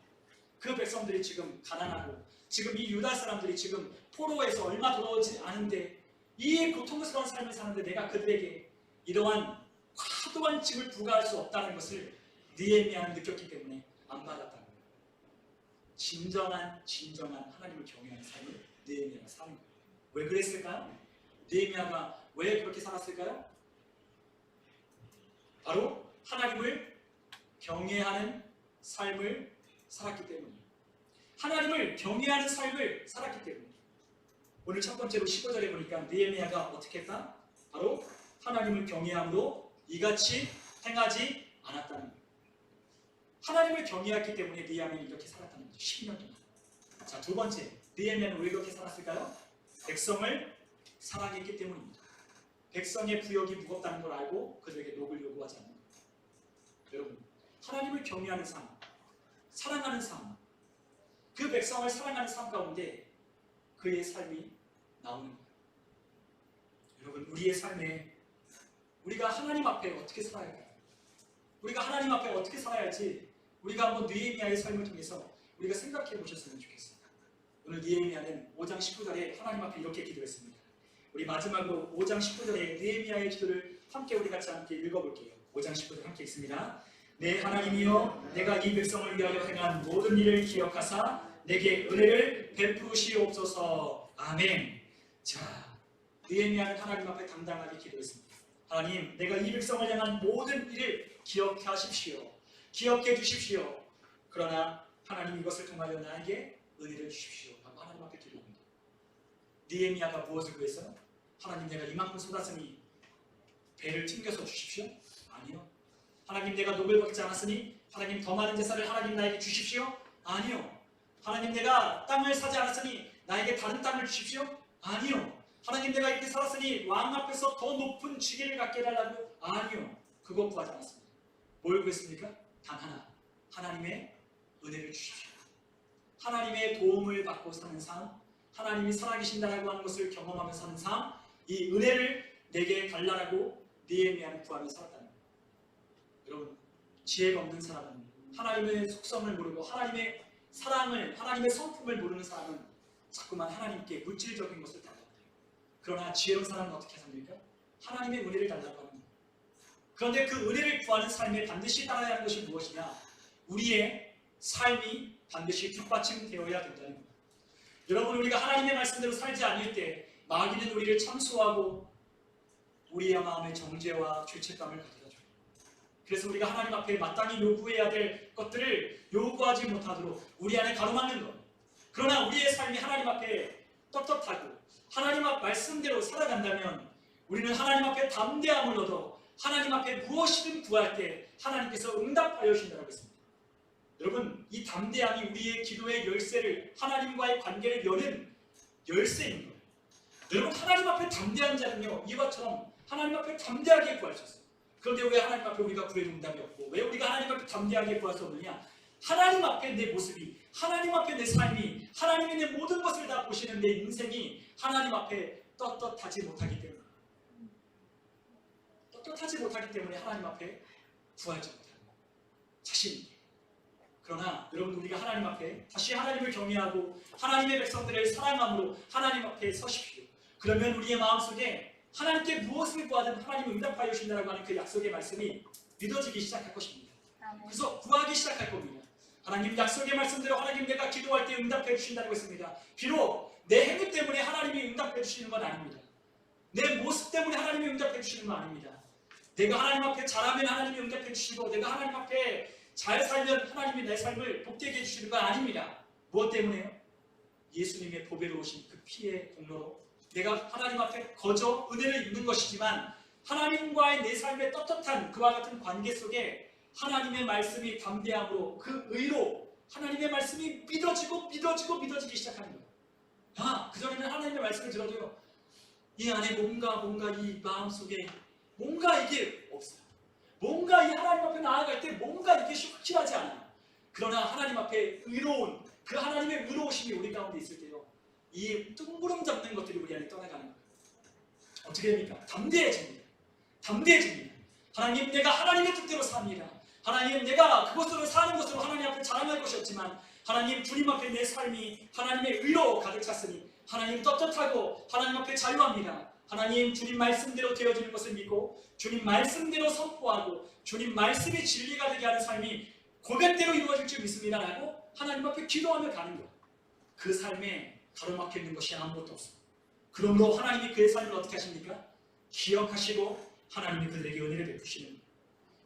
그 백성들이 지금 가난하고 지금 이 유다 사람들이 지금 포로에서 얼마 돌아오지 않은데 이 고통스러운 삶을 사는데 내가 그들에게 이러한 과도한 짐을 부과할 수 없다는 것을 느헤미야는 느꼈기 때문에 안 받았다는 거예요. 진정한 하나님을 경외하는 삶을 느헤미야가 사는 거예요. 왜 그랬을까요? 느헤미야가 왜 그렇게 살았을까요? 바로 하나님을 경외하는 삶을 살았기 때문이에요. 하나님을 경외하는 삶을 살았기 때문이에요. 오늘 첫 번째로 15절에 보니까 느헤미야가 어떻게 했다? 바로 하나님을 경외함으로 이같이 행하지 않았다는 거예요. 하나님을 경외했기 때문에 느헤미야는 이렇게 살았다는 거죠. 12년 동안. 자, 두 번째, 느헤미야는 왜 그렇게 살았을까요? 백성을 사랑했기 때문입니다. 백성의 부역이 무겁다는 걸 알고 그들에게 녹을 요구하지 않는 거예요. 여러분, 하나님을 경외하는 삶, 사랑하는 삶, 그 백성을 사랑하는 삶 가운데 그의 삶이 나오는 거예요. 여러분, 우리의 삶에 우리가 하나님 앞에 어떻게 살아야 할까요? 우리가 하나님 앞에 어떻게 살아야 할지 우리가 한번 느헤미야의 삶을 통해서 우리가 생각해 보셨으면 좋겠습니다. 오늘 느헤미야는 5장 19절에 하나님 앞에 이렇게 기도했습니다. 우리 마지막으로 5장 19절에 느헤미야의 기도를 함께 우리 같이 함께 읽어볼게요. 5장 19절 함께 읽습니다. 내 하나님이여, 내가 이 백성을 위하여 행한 모든 일을 기억하사 내게 은혜를 베푸시옵소서. 아멘. 자, 느헤미야는 하나님 앞에 당당하게 기도했습니다. 하나님, 내가 이 백성을 향한 모든 일을 기억하십시오. 기억해 주십시오. 그러나 하나님, 이것을 통하여 나에게 은혜를 주십시오. 라고 하나님 앞에 기도합니다. 느헤미야가 무엇을 구했어요? 하나님, 내가 이만큼 쏟았으니 배를 튕겨서 주십시오? 아니요. 하나님, 내가 녹을 받지 않았으니 하나님 더 많은 제사를 하나님 나에게 주십시오? 아니요. 하나님, 내가 땅을 사지 않았으니 나에게 다른 땅을 주십시오? 아니요. 하나님, 내가 이렇게 살았으니 왕 앞에서 더 높은 직위를 갖게 해달라고? 아니요. 그거 구하지 않았습니다. 뭘 구했습니까? 단 하나, 하나님의 은혜를 주십시오. 하나님의 도움을 받고 사는 삶, 하나님이 살아계신다라고 하는 것을 경험하며 사는 삶, 이 은혜를 내게 달라라고 느헤미야는 구하며 살았다는 거예요. 여러분, 지혜가 없는 사람은, 하나님의 속성을 모르고 하나님의 사랑을, 하나님의 성품을 모르는 사람은 자꾸만 하나님께 물질적인 것을 달라고 해요. 그러나 지혜로운 사람은 어떻게 삽니까? 하나님의 은혜를 달라고 하는 거예요. 그런데 그 은혜를 구하는 삶에 반드시 따라야 하는 것이 무엇이냐? 우리의 삶이 반드시 뒷받침되어야 된다는 거예요. 여러분, 우리가 하나님의 말씀대로 살지 않을 때 마귀는 우리를 참소하고 우리의 마음에 정죄와 죄책감을 가져다 줘요. 그래서 우리가 하나님 앞에 마땅히 요구해야 될 것들을 요구하지 못하도록 우리 안에 가로막는 것. 그러나 우리의 삶이 하나님 앞에 떳떳하고 하나님 앞 말씀대로 살아간다면 우리는 하나님 앞에 담대함을 얻어 하나님 앞에 무엇이든 구할 때 하나님께서 응답하여 주신다고 했습니다. 여러분, 이 담대함이 우리의 기도의 열쇠를, 하나님과의 관계를 여는 열쇠인 거예요. 여러분, 하나님 앞에 담대한 자는요, 이와처럼 하나님 앞에 담대하게 구할 수 있어요. 그런데 왜 하나님 앞에 우리가 구해도 응답이 없고, 왜 우리가 하나님 앞에 담대하게 구할 수 없느냐? 하나님 앞에 내 모습이, 하나님 앞에 내 삶이, 하나님이 내 모든 것을 다 보시는 내 인생이 하나님 앞에 떳떳하지 못하기 때문에, 떳떳하지 못하기 때문에 하나님 앞에 구하지 못하는 거예요. 자신 있게. 그러나 여러분, 우리가 하나님 앞에 다시 하나님을 경외하고 하나님의 백성들을 사랑함으로 하나님 앞에 서십시오. 그러면 우리의 마음속에 하나님께 무엇을 구하든 하나님이 응답하여 주신다고 하는 그 약속의 말씀이 믿어지기 시작할 것입니다. 그래서 구하기 시작할 겁니다. 하나님 약속의 말씀대로 하나님, 내가 기도할 때 응답해 주신다고 했습니다. 비록 내 행위 때문에 하나님이 응답해 주시는 건 아닙니다. 내 모습 때문에 하나님이 응답해 주시는 건 아닙니다. 내가 하나님 앞에 잘하면 하나님이 응답해 주시고, 내가 하나님 앞에 잘 살면 하나님이 내 삶을 복되게 해주시는 건 아닙니다. 무엇 때문에요? 예수님의 보배로 오신 그 피의 공로로 내가 하나님 앞에 거저 은혜를 입는 것이지만 하나님과의 내 삶의 떳떳한 그와 같은 관계 속에 하나님의 말씀이 담대함으로, 그 의로 하나님의 말씀이 믿어지기 시작하는 거예요. 그전에는 하나님의 말씀을 들어도요, 이 안에 뭔가 이 마음 속에 뭔가 이게 없어요. 뭔가 이 하나님 앞에 나아갈 때 뭔가 이게 확실하지 않아요. 그러나 하나님 앞에 의로운, 그 하나님의 의로우심이 우리 가운데 있을 때요, 이 뜬구름 잡는 것들이 우리 안에 떠나가는 거예요. 어떻게 됩니까? 담대해집니다. 하나님, 내가 하나님의 뜻대로 삽니다. 하나님, 내가 그것으로 사는 것으로 하나님 앞에 자랑할 것이 없지만 하나님, 주님 앞에 내 삶이 하나님의 의로 가득 찼으니 하나님 떳떳하고 하나님 앞에 자유합니다. 하나님, 주님 말씀대로 되어지는 것을 믿고 주님 말씀대로 선포하고 주님 말씀이 진리가 되게 하는 삶이 고백대로 이루어질 줄 믿습니다라고 하나님 앞에 기도하며 가는 거예요. 그 삶에 가로막혀 있는 것이 아무것도 없습니다. 그러므로 하나님이 그의 삶을 어떻게 하십니까? 기억하시고 하나님이 그들에게 은혜를 베푸시는 거예요.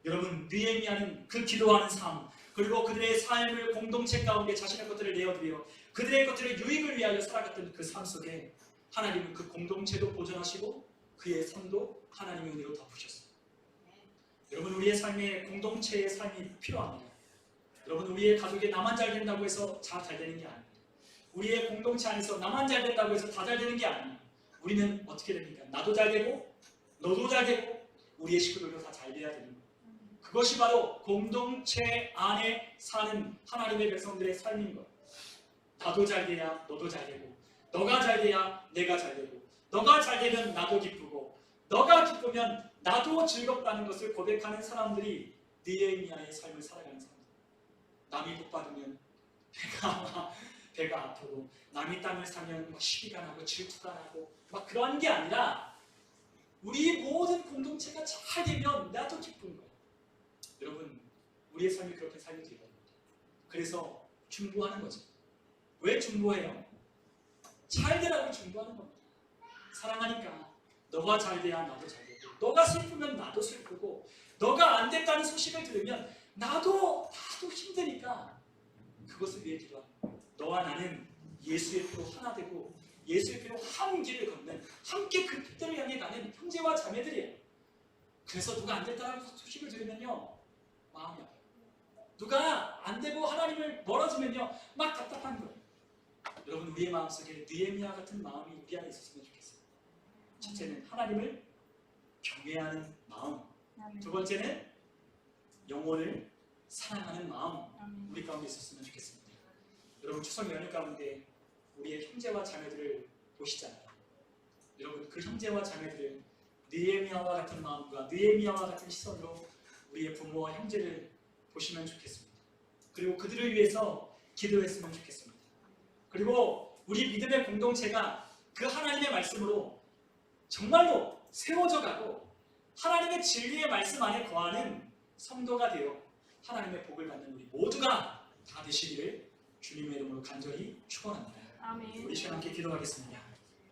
여러분, 느헤미야는 그 기도하는 삶, 그리고 그들의 삶을 공동체 가운데 자신의 것들을 내어드려 그들의 것들을 유익을 위하여 살아갔던 그 삶 속에 하나님은 그 공동체도 보존하시고 그의 삶도 하나님의 은혜로 덮으셨어요. 여러분, 우리의 삶에 공동체의 삶이 필요합니다. 여러분, 우리의 가족에 나만 잘 된다고 해서 다 잘 되는 게 아닙니다. 우리의 공동체 안에서 나만 잘 된다고 해서 다 잘 되는 게 아닙니다. 우리는 어떻게 됩니까? 나도 잘 되고 너도 잘 되고 우리의 식구들도 다 잘 돼야 되는 거예요. 그것이 바로 공동체 안에 사는 하나님의 백성들의 삶인 거예요. 나도 잘 돼야 너도 잘 되고, 너가 잘 돼야 내가 잘 되고, 너가 잘 되면 나도 기쁘고, 너가 기쁘면 나도 즐겁다는 것을 고백하는 사람들이 느헤미야의 삶을 살아가는 사람들. 남이 복 받으면 배가 아프고, 남이 땅을 사면 시기가 나고 질투가 나고 막 그런 게 아니라 우리 모든 공동체가 잘 되면 나도 기쁜 거예요. 여러분, 우리의 삶이 그렇게 살면 되거든요. 그래서 중보하는 거죠. 왜 중보해요? 잘 되라고 중보하는 겁니다. 사랑하니까 너가 잘 돼야 나도 잘 되고, 너가 슬프면 나도 슬프고, 너가 안 됐다는 소식을 들으면 나도 힘드니까 그것을 위해 기도하는 거예요. 너와 나는 예수의 피로 하나 되고 예수의 피로 한 길을 걷는, 함께 그 뜻대로 향해 가는 형제와 자매들이에요. 그래서 누가 안 됐다는 소식을 들으면요 마음이 아파요. 누가 안 되고 하나님을 멀어지면요 막 답답한 거예요. 여러분, 우리의 마음속에 느헤미야 같은 마음이 우리 안에 있었으면 좋겠어요. 첫째는 하나님을 경외하는 마음, 두 번째는 영혼을 사랑하는 마음, 우리 가운데 있었으면 좋겠습니다. 여러분, 추석 연휴 가운데 우리의 형제와 자매들을 보시잖아요. 여러분, 그 형제와 자매들을 느헤미야와 같은 마음과 느헤미야와 같은 시선으로 우리의 부모와 형제를 보시면 좋겠습니다. 그리고 그들을 위해서 기도했으면 좋겠습니다. 그리고 우리 믿음의 공동체가 그 하나님의 말씀으로 정말로 세워져 가고 하나님의 진리의 말씀 안에 거하는 성도가 되어 하나님의 복을 받는 우리 모두가 다 되시기를 주님의 이름으로 간절히 축원합니다. 아멘. 우리 시간 함께 기도하겠습니다.